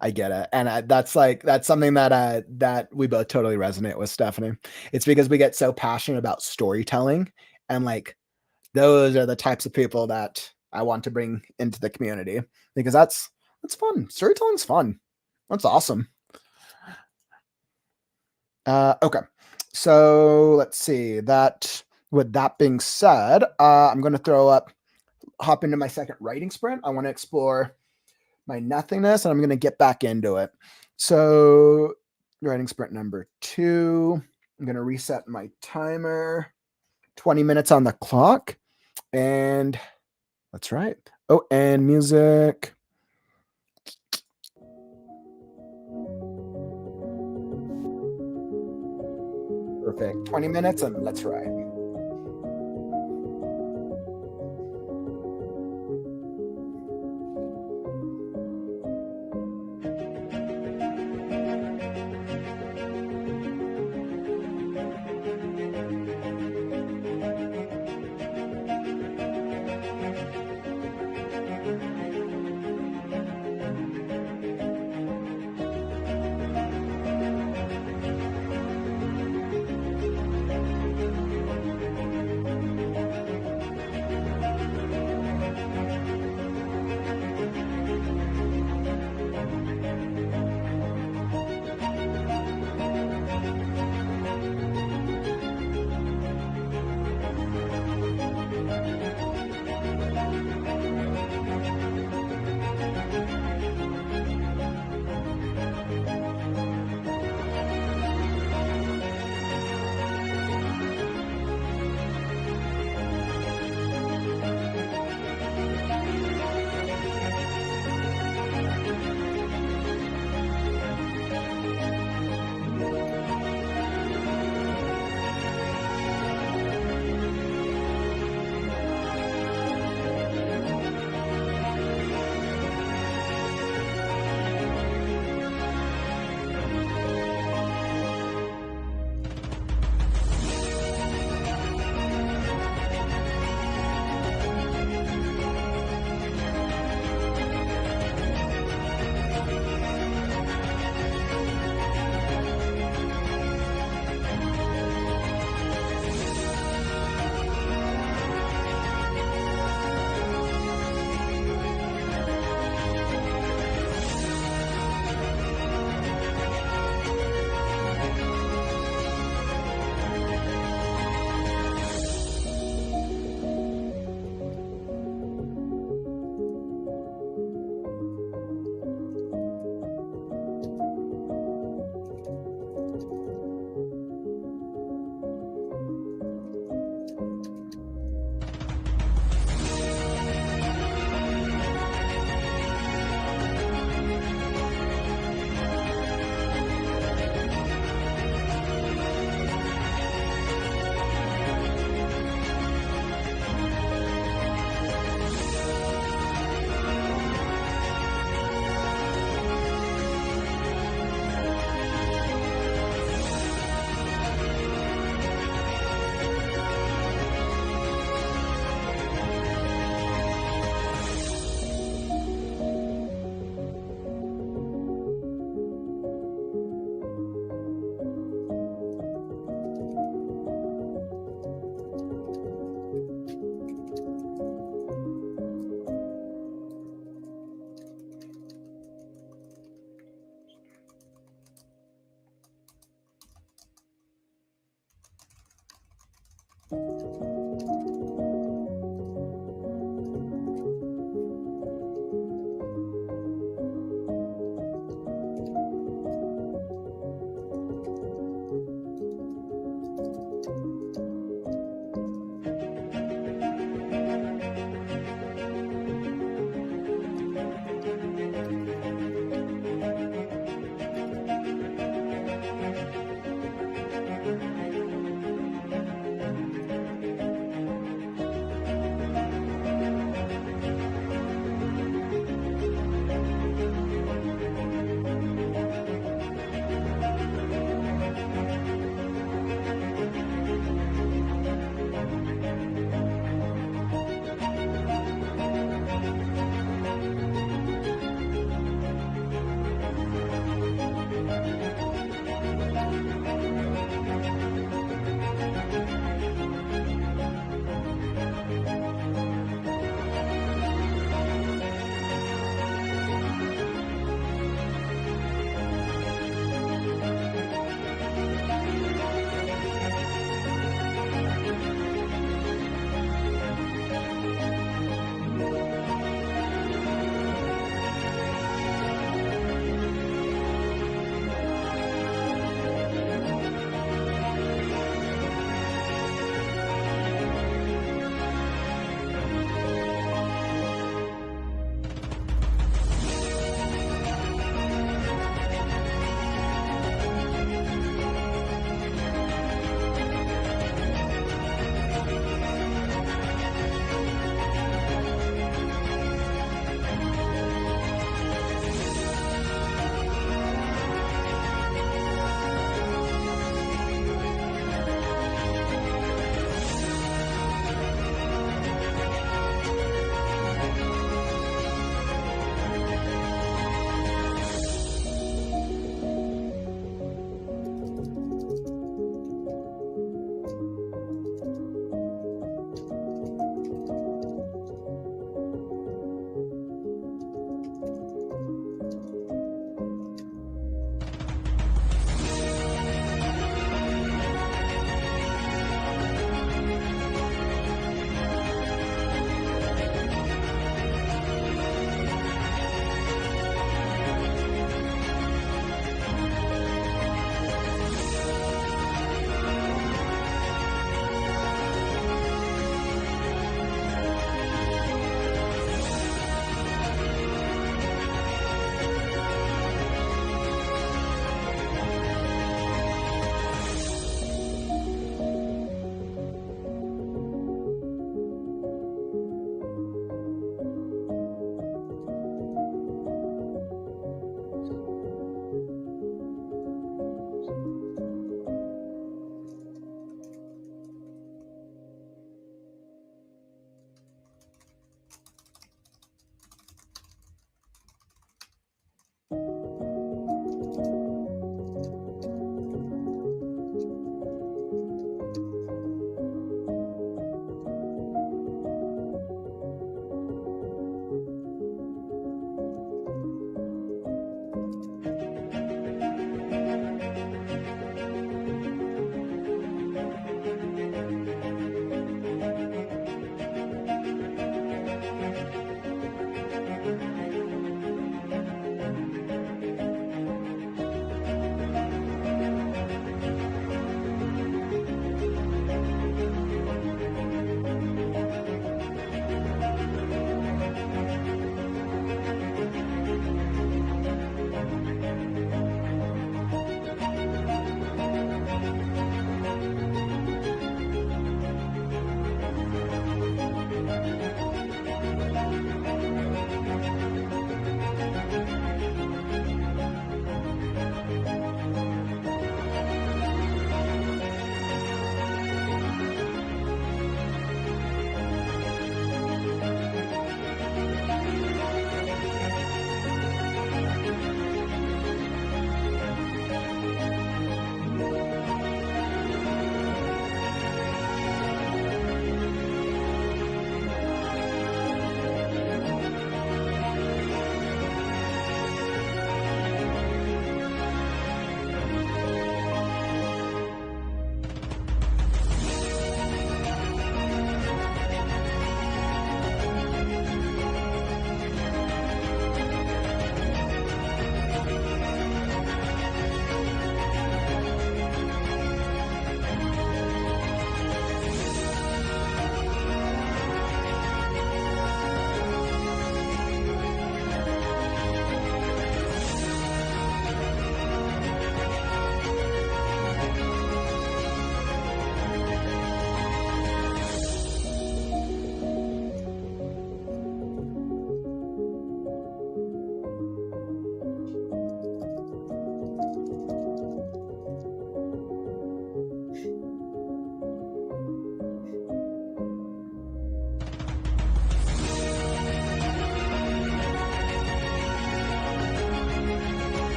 I get it. And that's something that we both totally resonate with, Stephanie. It's because we get so passionate about storytelling, and like those are the types of people that I want to bring into the community, because that's fun. Storytelling's fun. That's awesome. Okay. So let's see that. With that being said, I'm going to hop into my second writing sprint. I want to explore my nothingness, and I'm going to get back into it. So writing sprint number 2, I'm going to reset my timer, 20 minutes on the clock, and that's right. Oh, and music. Perfect. 20 minutes and let's write.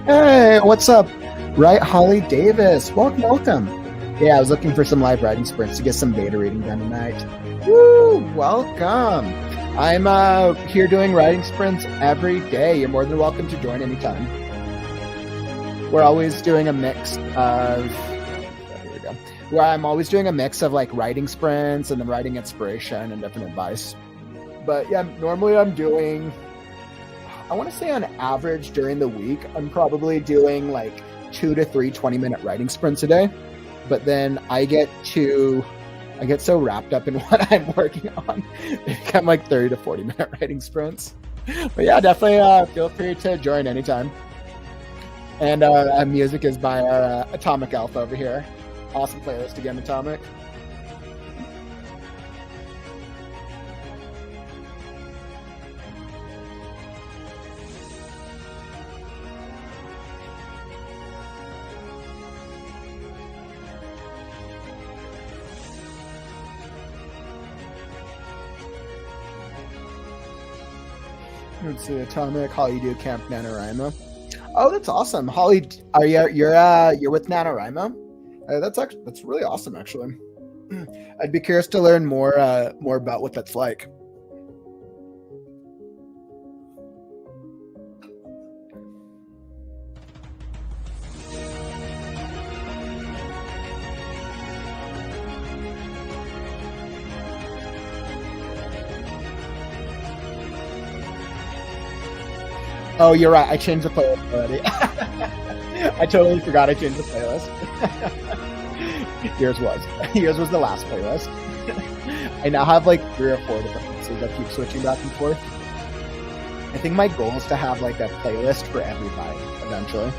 Hey, what's up? Right, Holly Davis. Welcome, welcome. Yeah, I was looking for some live writing sprints to get some beta reading done tonight. Woo! Welcome. I'm here doing writing sprints every day. You're more than welcome to join anytime. We're always doing a mix of. Here we go. Where I'm always doing a mix of like writing sprints and then writing inspiration and different advice. But yeah, normally I'm doing. I want to say on average during the week, I'm probably doing like 2 to 3 20-minute writing sprints a day. But then I get so wrapped up in what I'm working on, they become like 30 to 40-minute writing sprints. But yeah, definitely feel free to join anytime. And music is by our Atomic Elf over here. Awesome playlist again, Atomic. Let's see, Atomic, Holly, do Camp NaNoWriMo. Oh, that's awesome, Holly. You're with NaNoWriMo? That's really awesome, actually. I'd be curious to learn more about what that's like. Oh, you're right. I changed the playlist already. I totally forgot I changed the playlist. Yours was the last playlist. I now have like 3 or 4 different playlists. I keep switching back and forth. I think my goal is to have like a playlist for everybody eventually.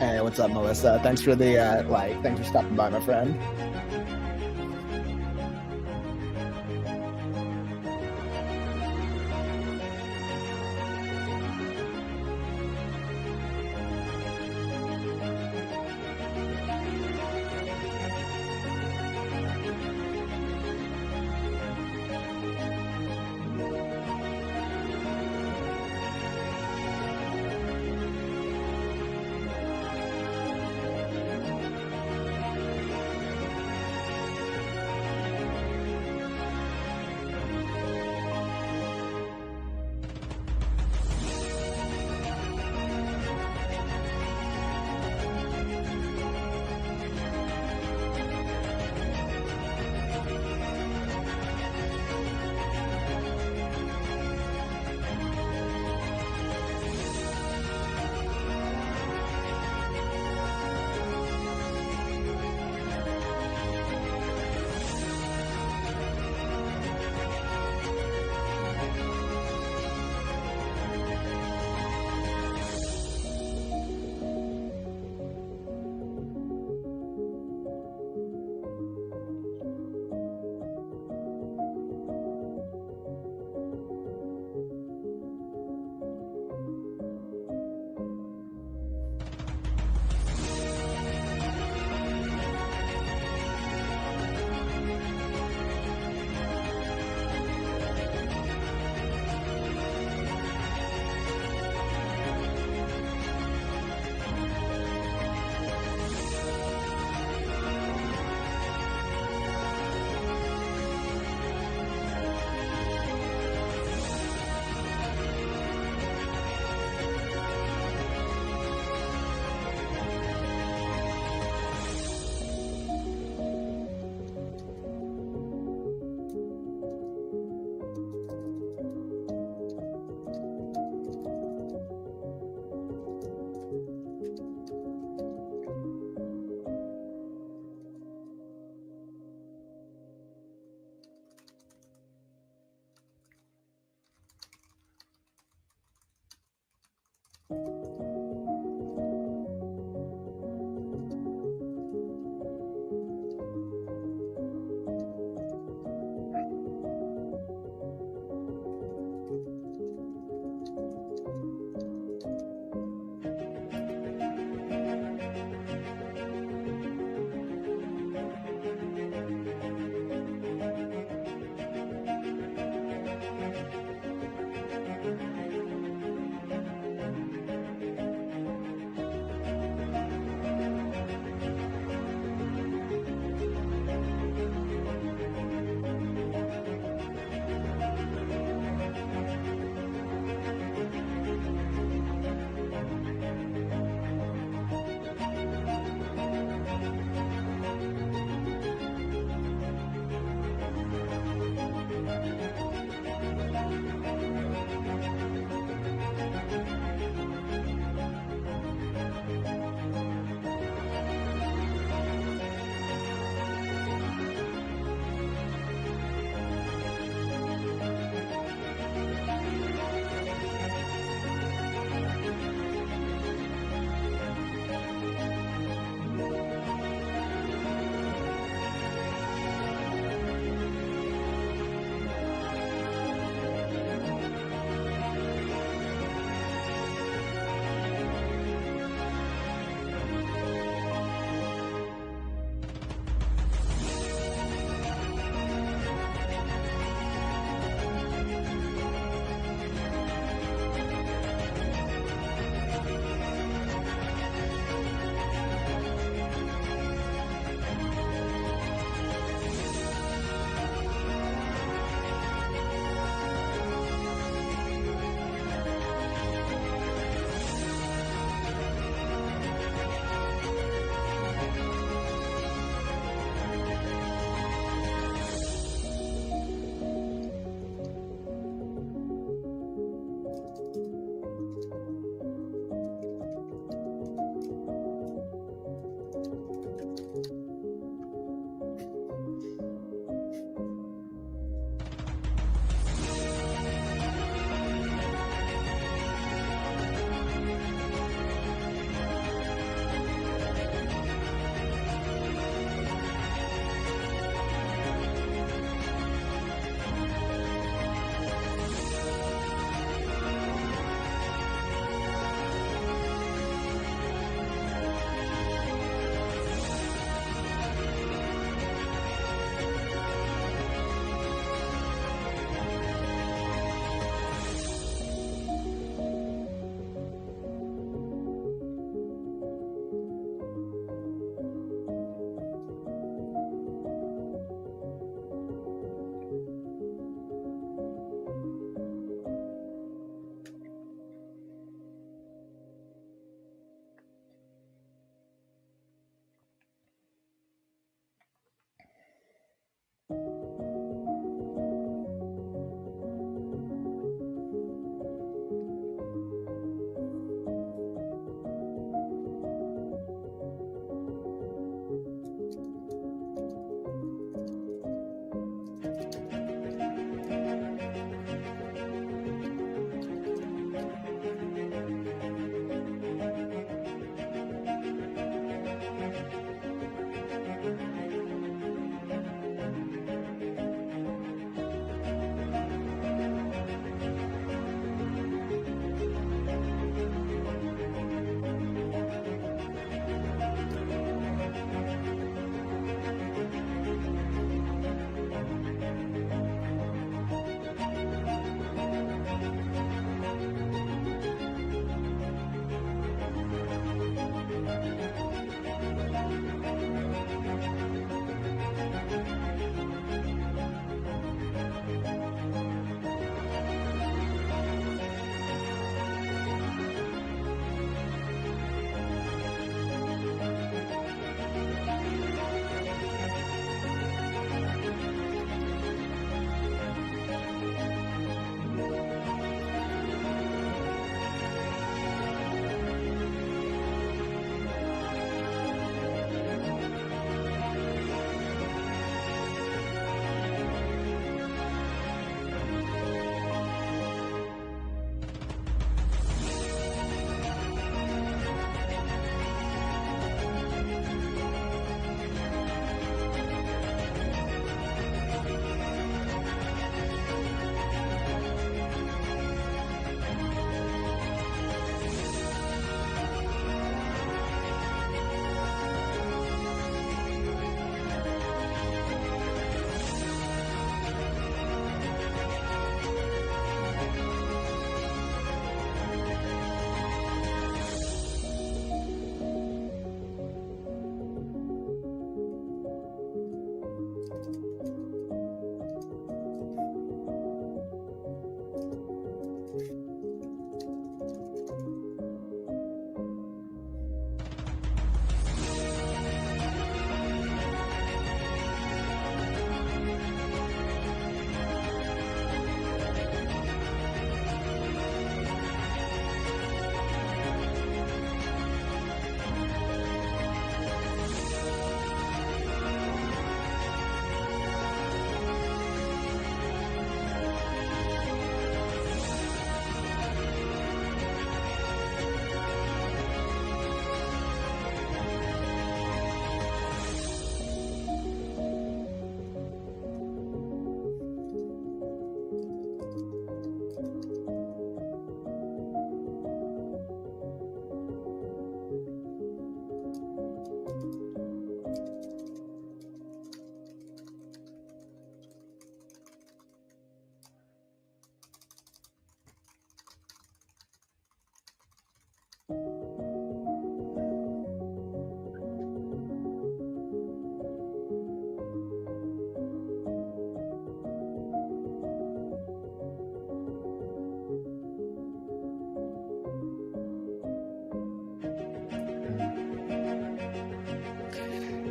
Hey, what's up, Melissa? Thanks for the like. Thanks for stopping by, my friend.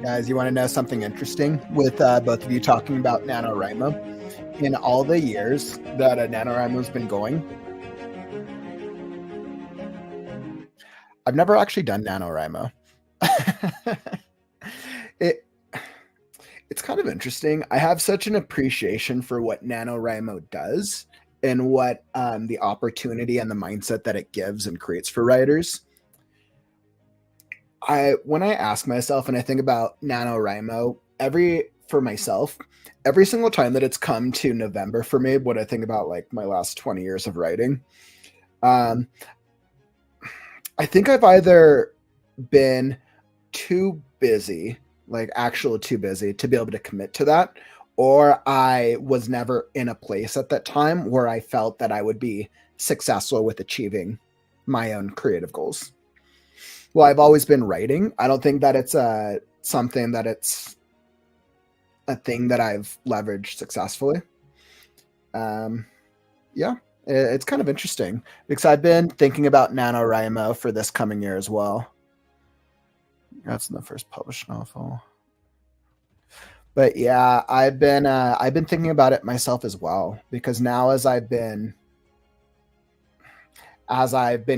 Guys, you want to know something interesting with both of you talking about NaNoWriMo? In all the years that NaNoWriMo's been going, I've never actually done NaNoWriMo. it It's kind of interesting. I have such an appreciation for what NaNoWriMo does and what the opportunity and the mindset that it gives and creates for writers. When I ask myself and I think about NaNoWriMo, every single time that it's come to November for me, when I think about like my last 20 years of writing, um, I think I've either been too busy, like actually too busy to be able to commit to that, or I was never in a place at that time where I felt that I would be successful with achieving my own creative goals. Well, I've always been writing. I don't think that it's something that it's a thing that I've leveraged successfully. Yeah, it's kind of interesting because I've been thinking about NaNoWriMo for this coming year as well. That's in the first published novel. But yeah, I've been thinking about it myself as well, because now as I've been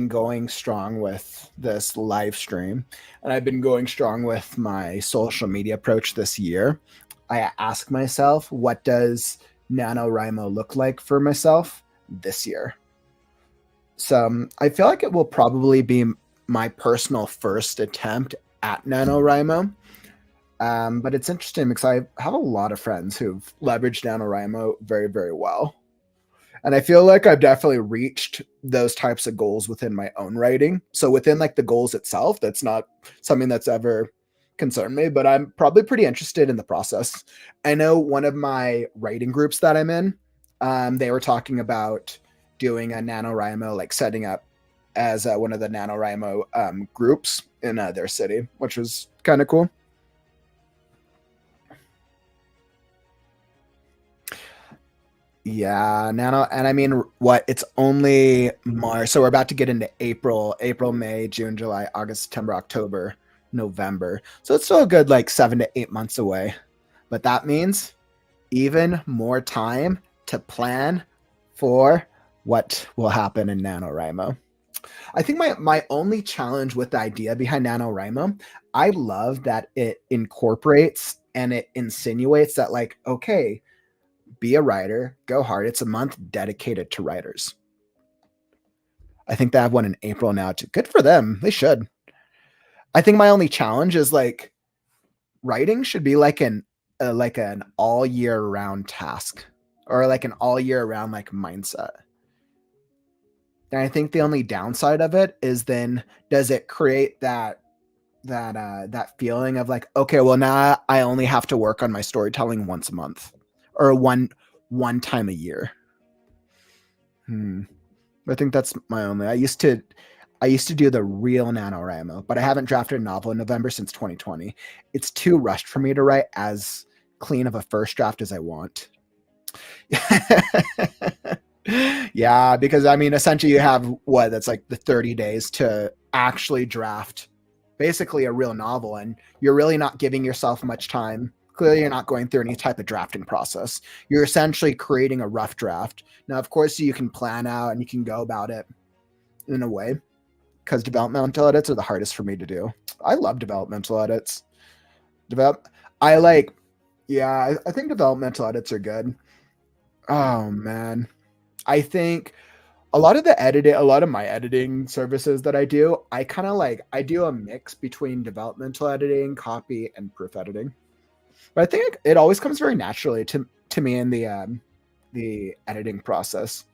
going strong with this live stream and I've been going strong with my social media approach this year, I ask myself, what does NaNoWriMo look like for myself this year? So I feel like it will probably be my personal first attempt at NaNoWriMo. But it's interesting because I have a lot of friends who've leveraged NaNoWriMo very, very well. And I feel like I've definitely reached those types of goals within my own writing. So within like the goals itself, that's not something that's ever concerned me, but I'm probably pretty interested in the process. I know one of my writing groups that I'm in, they were talking about doing a NaNoWriMo, like setting up as one of the NaNoWriMo groups in their city, which was kind of cool. Yeah, nano, and I mean, what? It's only March, so we're about to get into April, May, June, July, August, September, October, November. So it's still a good like 7 to 8 months away. But that means even more time to plan for what will happen in NaNoWriMo. I think my only challenge with the idea behind NaNoWriMo, I love that it incorporates and it insinuates that like, okay, be a writer, go hard. It's a month dedicated to writers. I think they have one in April now too. Good for them. They should. I think my only challenge is like writing should be like an all year round task, or like an all year round like mindset. And I think the only downside of it is then does it create that feeling of like, okay, well now I only have to work on my storytelling once a month or one time a year. I think that's my only. I used to do the real NaNoWriMo, but I haven't drafted a novel in November since 2020. It's too rushed for me to write as clean of a first draft as I want. Yeah, because I mean, essentially you have that's like the 30 days to actually draft basically a real novel, and you're really not giving yourself much time. Clearly, you're not going through any type of drafting process. You're essentially creating a rough draft. Now, of course, you can plan out and you can go about it in a way, because developmental edits are the hardest for me to do. I love developmental edits. I think developmental edits are good. Oh, man. I think a lot of my editing services that I do, I do a mix between developmental editing, copy, and proof editing. But I think it always comes very naturally to me in the editing process.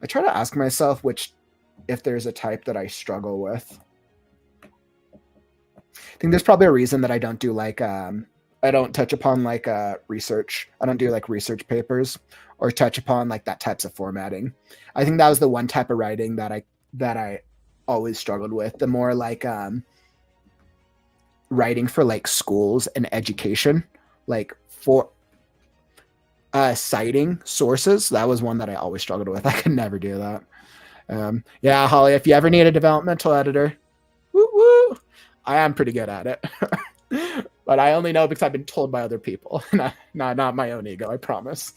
I try to ask myself if there's a type that I struggle with. I think there's probably a reason that I don't do I don't touch upon research. I don't do like research papers or touch upon like that types of formatting. I think that was the one type of writing that I always struggled with. The more like writing for like schools and education, like for citing sources, that was one that I always struggled with. I could never do that. Yeah, Holly, if you ever need a developmental editor, woo, I am pretty good at it. But I only know because I've been told by other people, not my own ego. I promise.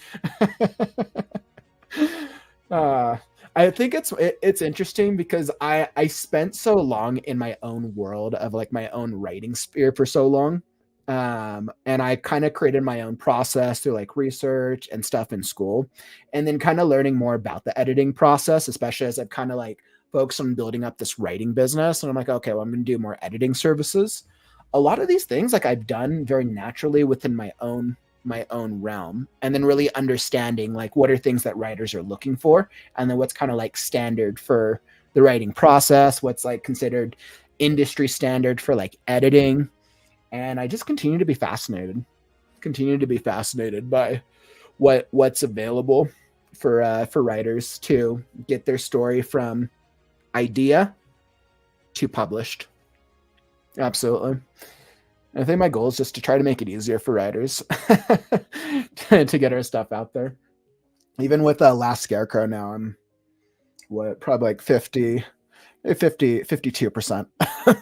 uh, I think it's interesting because I spent so long in my own world of like my own writing sphere for so long, and I kind of created my own process through like research and stuff in school, and then kind of learning more about the editing process, especially as I've kind of like focused on building up this writing business, and I'm like, okay, well, I'm going to do more editing services. A lot of these things like I've done very naturally within my own realm, and then really understanding like what are things that writers are looking for, and then what's kind of like standard for the writing process, what's like considered industry standard for like editing. And I just continue to be fascinated by what's available for writers to get their story from idea to published. Absolutely. I think my goal is just to try to make it easier for writers to get our stuff out there. Even with Last Scarecrow now, I'm probably like 52%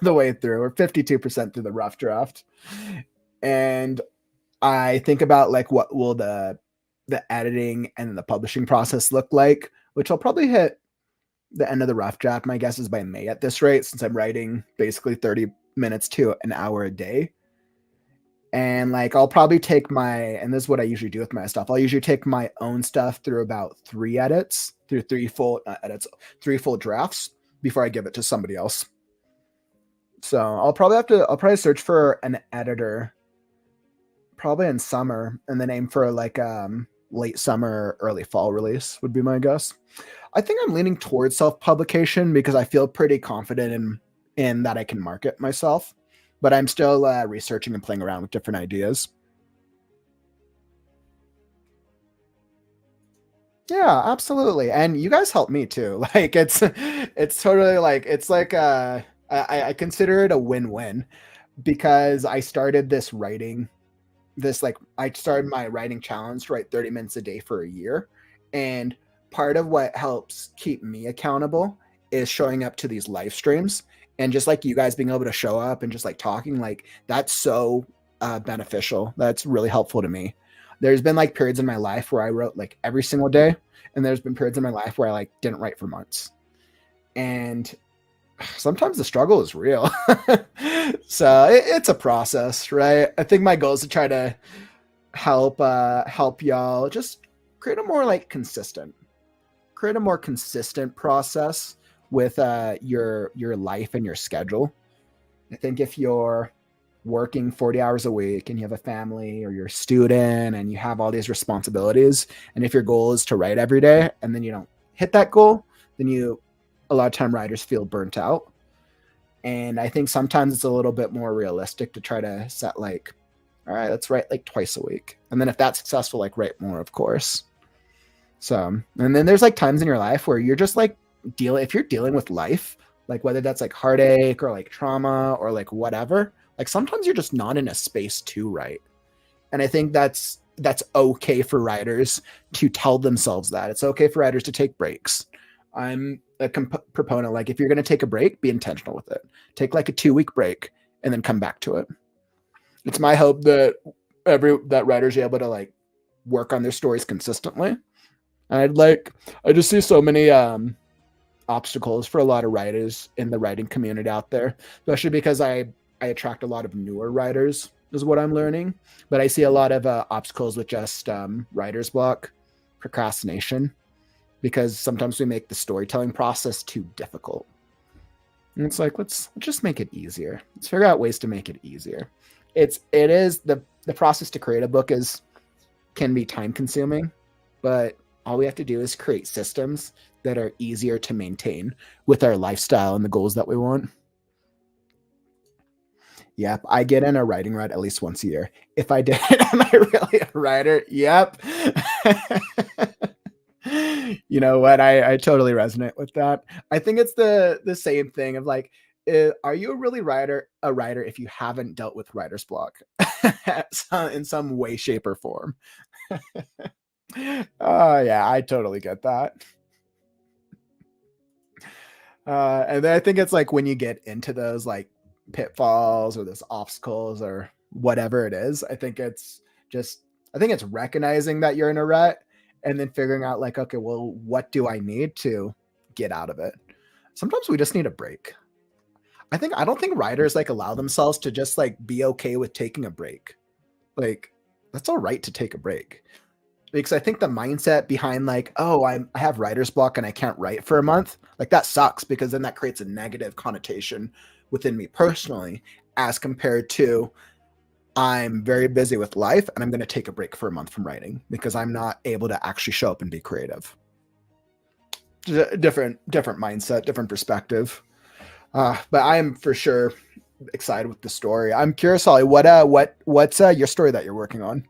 the way through, or 52% through the rough draft. And I think about like what will the editing and the publishing process look like, which I'll probably hit the end of the rough draft. My guess is by May at this rate, since I'm writing basically 30 minutes to an hour a day. And like I'll probably take and this is what I usually do with my stuff. I'll usually take my own stuff through about three full drafts before I give it to somebody else. So I'll probably search for an editor probably in summer, and then aim for like late summer, early fall release would be my guess. I think I'm leaning towards self-publication because I feel pretty confident in that I can market myself, but I'm still researching and playing around with different ideas. Yeah, absolutely. And you guys help me too. Like it's totally like it's like I consider it a win-win because I started my writing challenge to write 30 minutes a day for a year. And part of what helps keep me accountable is showing up to these live streams, and just like you guys being able to show up and just like talking, like that's so beneficial. That's really helpful to me. There's been like periods in my life where I wrote like every single day, and there's been periods in my life where I like didn't write for months. And sometimes the struggle is real. So it's a process, right? I think my goal is to try to help y'all just create a more like create a more consistent process with your life and your schedule. I think if you're working 40 hours a week and you have a family, or you're a student and you have all these responsibilities, and if your goal is to write every day and then you don't hit that goal, then a lot of time writers feel burnt out. And I think sometimes it's a little bit more realistic to try to set like, all right, let's write like twice a week. And then if that's successful, like write more, of course. So, and then there's like times in your life where you're just like if you're dealing with life, like whether that's like heartache or like trauma or like whatever, like sometimes you're just not in a space to write. And I think that's okay for writers to tell themselves that. It's okay for writers to take breaks. I'm a proponent, like if you're going to take a break, be intentional with it. Take like a 2-week break and then come back to it. It's my hope that that writers are able to like work on their stories consistently. And I just see so many obstacles for a lot of writers in the writing community out there, especially because I attract a lot of newer writers is what I'm learning. But I see a lot of obstacles with just writer's block, procrastination, because sometimes we make the storytelling process too difficult. And it's like, let's just make it easier. Let's figure out ways to make it easier. It is the process to create a book can be time consuming, but all we have to do is create systems that are easier to maintain with our lifestyle and the goals that we want. Yep, I get in a writing rut at least once a year. If I did, am I really a writer? Yep. You know what? I totally resonate with that. I think it's the same thing of like, are you really a writer if you haven't dealt with writer's block in some way, shape, or form? Oh yeah, I totally get that. And then I think it's like when you get into those like pitfalls or those obstacles or whatever it is. I think it's recognizing that you're in a rut and then figuring out like, okay, well, what do I need to get out of it? Sometimes we just need a break. I don't think writers like allow themselves to just like be okay with taking a break. Like that's all right to take a break. Because I think the mindset behind like, oh, I have writer's block and I can't write for a month, like that sucks because then that creates a negative connotation within me personally, as compared to I'm very busy with life and I'm going to take a break for a month from writing because I'm not able to actually show up and be creative. Different mindset, different perspective. But I am for sure excited with the story. I'm curious, Holly, what's your story that you're working on?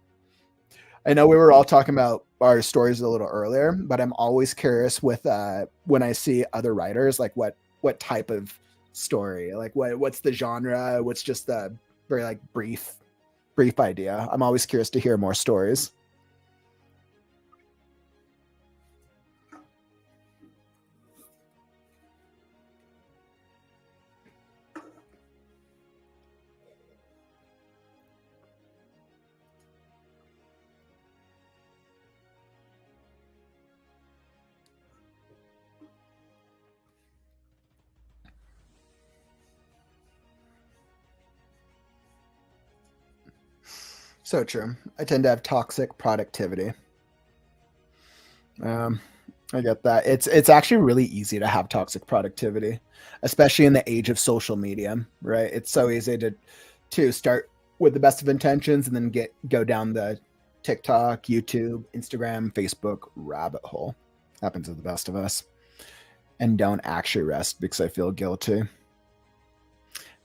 I know we were all talking about our stories a little earlier, but I'm always curious with when I see other writers, like what type of story, like what's the genre, what's just the very like brief idea. I'm always curious to hear more stories. So true. I tend to have toxic productivity. Um, I get that. It's actually really easy to have toxic productivity, especially in the age of social media, right? It's so easy to start with the best of intentions and then go down the TikTok, YouTube, Instagram, Facebook rabbit hole. Happens to the best of us. And don't actually rest because I feel guilty.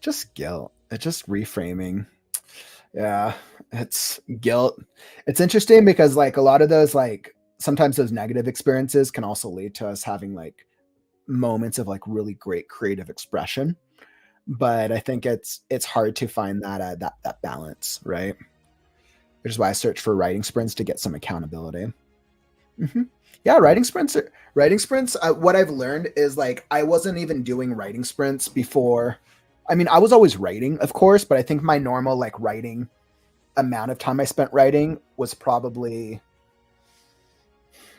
Just guilt. It's just reframing. Yeah, it's guilt. It's interesting because like a lot of those like sometimes those negative experiences can also lead to us having like moments of like really great creative expression. But I think it's hard to find that balance, right? Which is why I search for writing sprints to get some accountability. Hmm. Yeah, writing sprints. What I've learned is like I wasn't even doing writing sprints before. I mean, I was always writing, of course, but I think my normal like writing amount of time I spent writing was probably,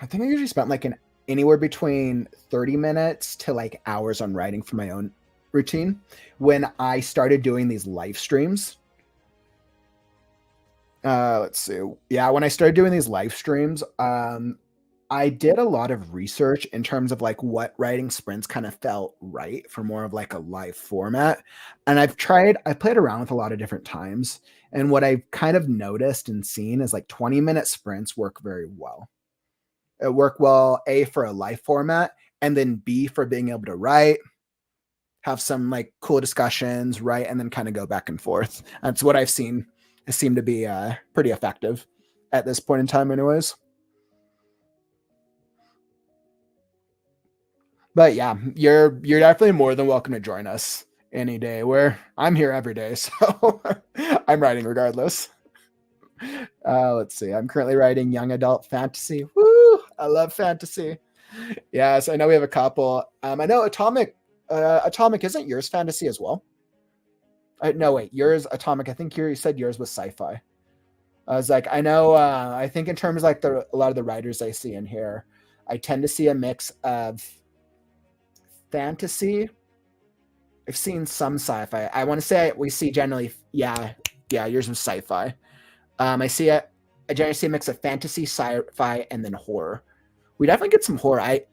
I think I usually spent like anywhere between 30 minutes to like hours on writing for my own routine. When I started doing these live streams, let's see. Yeah, when I started doing these live streams, I did a lot of research in terms of like what writing sprints kind of felt right for more of like a live format. And I played around with a lot of different times. And what I've kind of noticed and seen is like 20-minute sprints work very well. It work well, A, for a live format, and then B, for being able to write, have some like cool discussions, right? And then kind of go back and forth. That's what I've seen. It seemed to be pretty effective at this point in time, anyways. But yeah, you're definitely more than welcome to join us any day. Where I'm here every day, so I'm writing regardless. Let's see. I'm currently writing young adult fantasy. Woo! I love fantasy. Yes, I know we have a couple. I know Atomic isn't yours fantasy as well? No, wait, yours Atomic. I think you said yours was sci-fi. I was like, I know. I think in terms of like a lot of the writers I see in here, I tend to see a mix of fantasy. I've seen some sci-fi. I want to say we see generally, yeah, yours was sci-fi. I generally see a mix of fantasy, sci-fi, and then horror. We definitely get some horror. I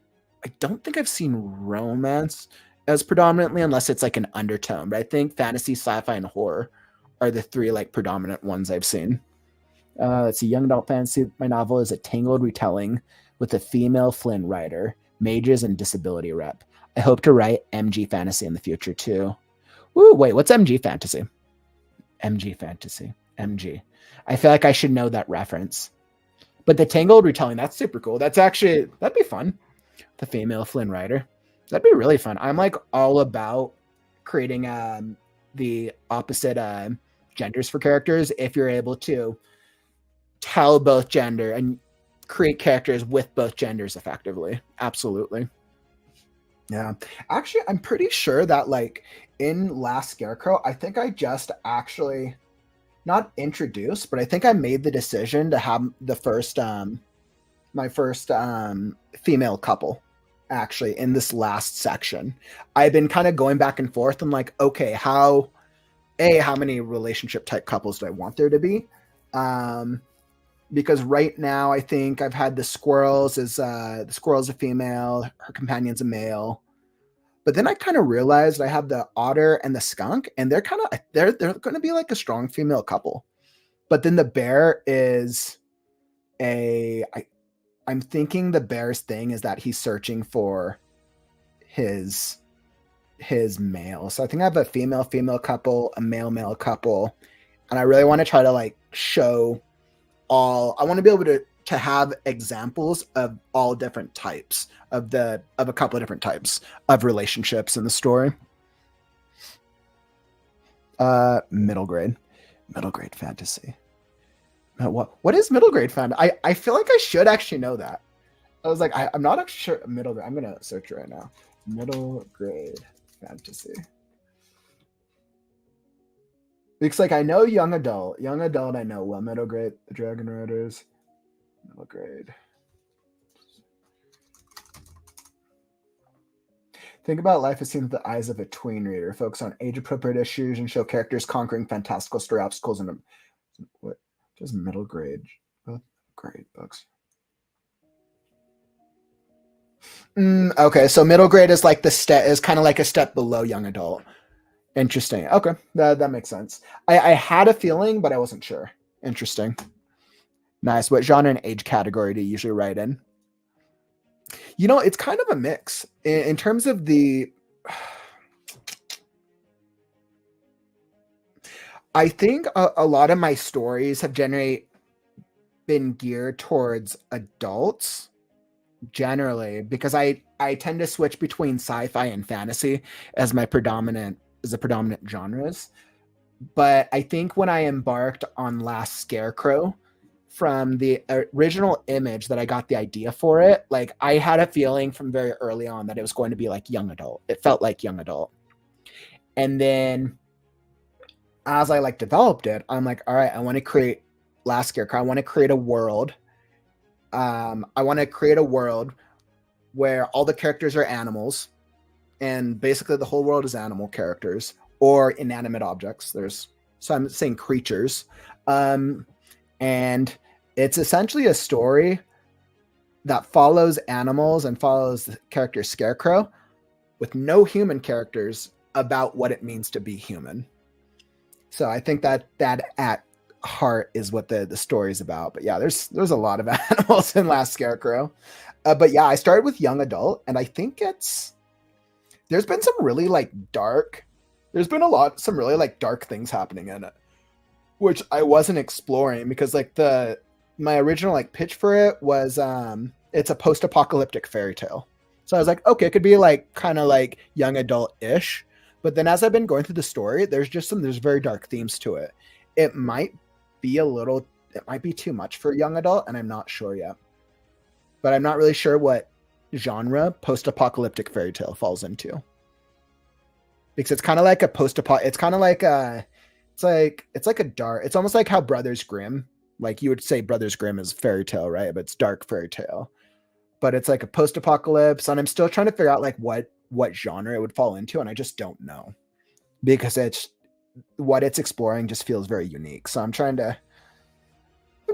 don't think I've seen romance as predominantly, unless it's like an undertone. But I think fantasy, sci-fi, and horror are the three like predominant ones I've seen. Let's see, young adult fantasy. My novel is a tangled retelling with a female Flynn writer, mages, and disability rep. I hope to write MG fantasy in the future too. Woo, wait, what's MG fantasy? MG fantasy. MG. I feel like I should know that reference. But the tangled retelling, that's super cool. That'd be fun. The female Flynn writer. That'd be really fun. I'm like all about creating the opposite genders for characters if you're able to tell both gender and create characters with both genders effectively. Absolutely. Yeah. Actually, I'm pretty sure that like in Last Scarecrow, I think I just actually not introduced, but I think I made the decision to have the first my first female couple actually in this last section. I've been kind of going back and forth. I'm like, okay, how many relationship type couples do I want there to be? Because right now I think I've had the squirrel's a female, her companion's a male. But then I kind of realized I have the otter and the skunk, and they're going to be like a strong female couple. But then the bear is I'm thinking the bear's thing is that he's searching for his male. So I think I have a female couple, a male couple, and I really want to try to like show all. I want to be able to have examples of all different types of a couple of different types of relationships in the story. Middle grade fantasy. What is middle grade fantasy? I feel like I should actually know that. I was like, I'm not actually sure. Middle grade. I'm gonna search it right now. Middle grade fantasy. Because like I know young adult I know well. Middle grade, the Dragon Riders, middle grade. Think about life as seen through the eyes of a tween reader. Focus on age-appropriate issues and show characters conquering fantastical story obstacles in what does middle grade grade books. Okay, so middle grade is like is kind of like a step below young adult. Interesting. Okay, that makes sense. I had a feeling, but I wasn't sure. Interesting. Nice. What genre and age category do you usually write in? You know, it's kind of a mix in terms of the. I think a lot of my stories have generally been geared towards adults, generally, because I tend to switch between sci-fi and fantasy as the predominant genres. But I think when I embarked on Last Scarecrow, from the original image that I got the idea for it, like I had a feeling from very early on that it was going to be like young adult. It felt like young adult. And then as I like developed it, I'm like, all right, I want to create Last Scarecrow. I want to create a world. I want to create a world where all the characters are animals, and basically the whole world is animal characters or inanimate objects. So I'm saying creatures. And it's essentially a story that follows animals and follows the character Scarecrow with no human characters about what it means to be human. So I think that at heart is what the story is about. But yeah, there's a lot of animals in Last Scarecrow. But yeah, I started with young adult, and I think there's been some really like some really like dark things happening in it, which I wasn't exploring because like my original like pitch for it was it's a post-apocalyptic fairy tale. So I was like, okay, it could be like kind of like young adult-ish. But then as I've been going through the story, there's very dark themes to it. It might be too much for young adult, and I'm not sure yet. But I'm not really sure what genre post-apocalyptic fairy tale falls into. Because it's kind of like a it's kind of like it's like a dark, it's almost like how Brothers Grimm, like you would say Brothers Grimm is fairy tale, right? But it's dark fairy tale. But it's like a post-apocalypse, and I'm still trying to figure out like what genre it would fall into, and I just don't know. Because what it's exploring just feels very unique. So I'm trying to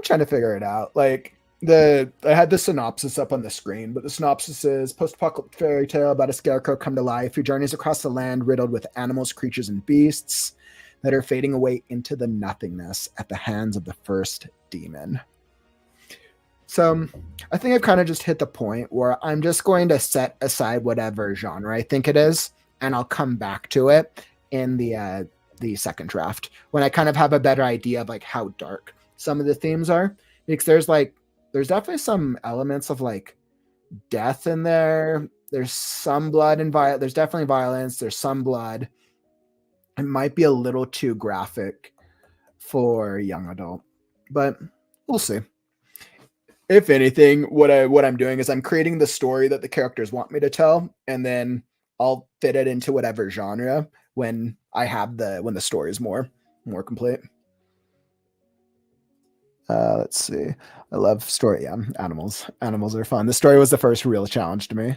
figure it out. Like I had the synopsis up on the screen, but the synopsis is post-apocalyptic fairy tale about a scarecrow come to life who journeys across the land riddled with animals, creatures, and beasts that are fading away into the nothingness at the hands of the first demon. So I think I've kind of just hit the point where I'm just going to set aside whatever genre I think it is, and I'll come back to it in the second draft when I kind of have a better idea of like how dark some of the themes are. Because there's definitely some elements of like death in there. There's some blood and there's definitely violence. There's some blood. It might be a little too graphic for young adult, but we'll see. If anything, what I'm doing is I'm creating the story that the characters want me to tell, and then I'll fit it into whatever genre when the story is more complete. Let's see. I love story. Yeah, animals. Animals are fun. The story was the first real challenge to me.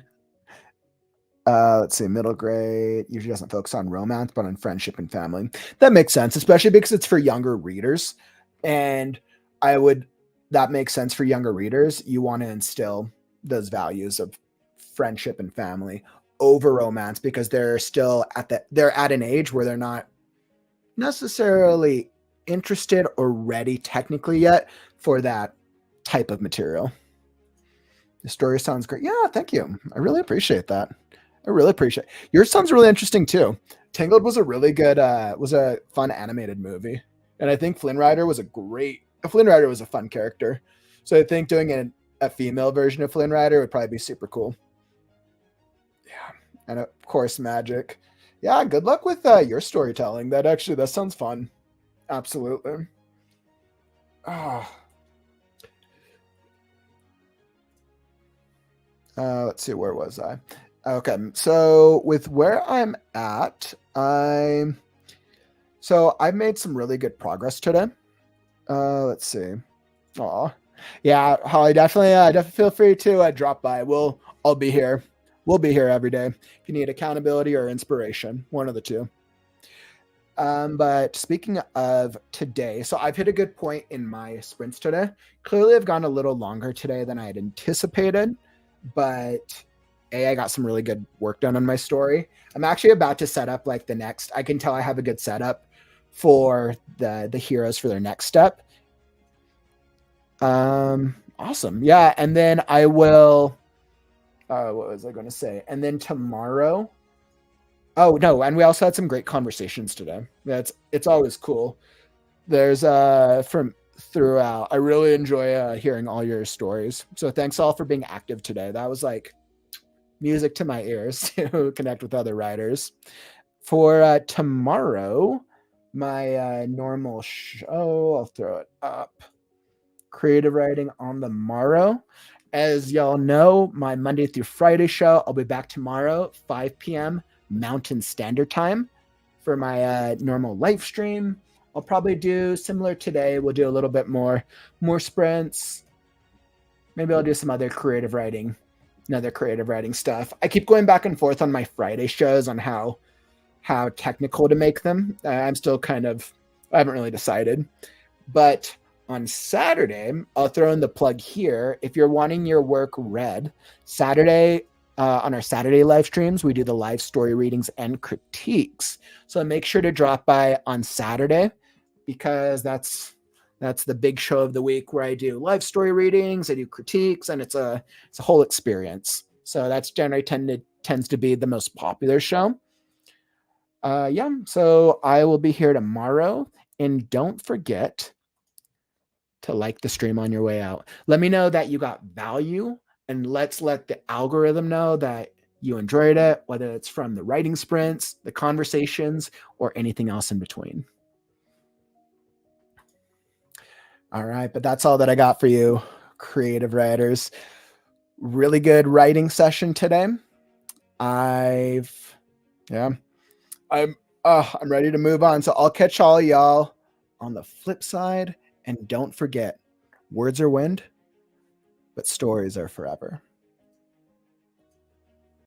Let's see. Middle grade usually doesn't focus on romance, but on friendship and family. That makes sense, especially because it's for younger readers. And I would, that makes sense for younger readers. You want to instill those values of friendship and family over romance because they're at an age where they're not necessarily interested or ready technically yet for that type of material. The story sounds great. Yeah, thank you. I really appreciate that. I really appreciate it. Yours sounds really interesting too. Tangled was a really good was a fun animated movie. And I think Flynn Rider was a fun character. So I think doing a female version of Flynn Rider would probably be super cool. Yeah. And of course magic. Yeah, good luck with your storytelling. That sounds fun. Absolutely. Ah. Let's see, where was I? Okay, so with where I'm at, I've made some really good progress today. Let's see. Aw. Yeah, Holly, definitely feel free to drop by. I'll be here. We'll be here every day. If you need accountability or inspiration, one of the two. But speaking of today, so I've hit a good point in my sprints today. Clearly, I've gone a little longer today than I had anticipated, but I got some really good work done on my story. I'm actually about to set up like the next. I can tell I have a good setup for the heroes for their next step. Awesome. Yeah, and then I will. What was I going to say? And then tomorrow. Oh no, and we also had some great conversations today. It's always cool. There's from throughout. I really enjoy hearing all your stories. So thanks all for being active today. That was like music to my ears to connect with other writers. For tomorrow, my normal show, I'll throw it up. Creative Writing on the Morrow. As y'all know, my Monday through Friday show, I'll be back tomorrow, 5 p.m. Mountain Standard Time for my normal live stream. I'll probably do similar today. We'll do a little bit more sprints. Maybe I'll do some other creative writing stuff. I keep going back and forth on my Friday shows on how technical to make them. I haven't really decided. But on Saturday, I'll throw in the plug here. If you're wanting your work read, Saturday, on our Saturday live streams, we do the live story readings and critiques. So make sure to drop by on Saturday because that's the big show of the week where I do live story readings, I do critiques, and it's a whole experience. So that's generally tends to be the most popular show. Yeah, so I will be here tomorrow, and don't forget to like the stream on your way out. Let me know that you got value, and let's let the algorithm know that you enjoyed it, whether it's from the writing sprints, the conversations, or anything else in between. All right, but that's all that I got for you, creative writers. Really good writing session today. I'm ready to move on. So I'll catch all y'all on the flip side. And don't forget, words are wind, but stories are forever.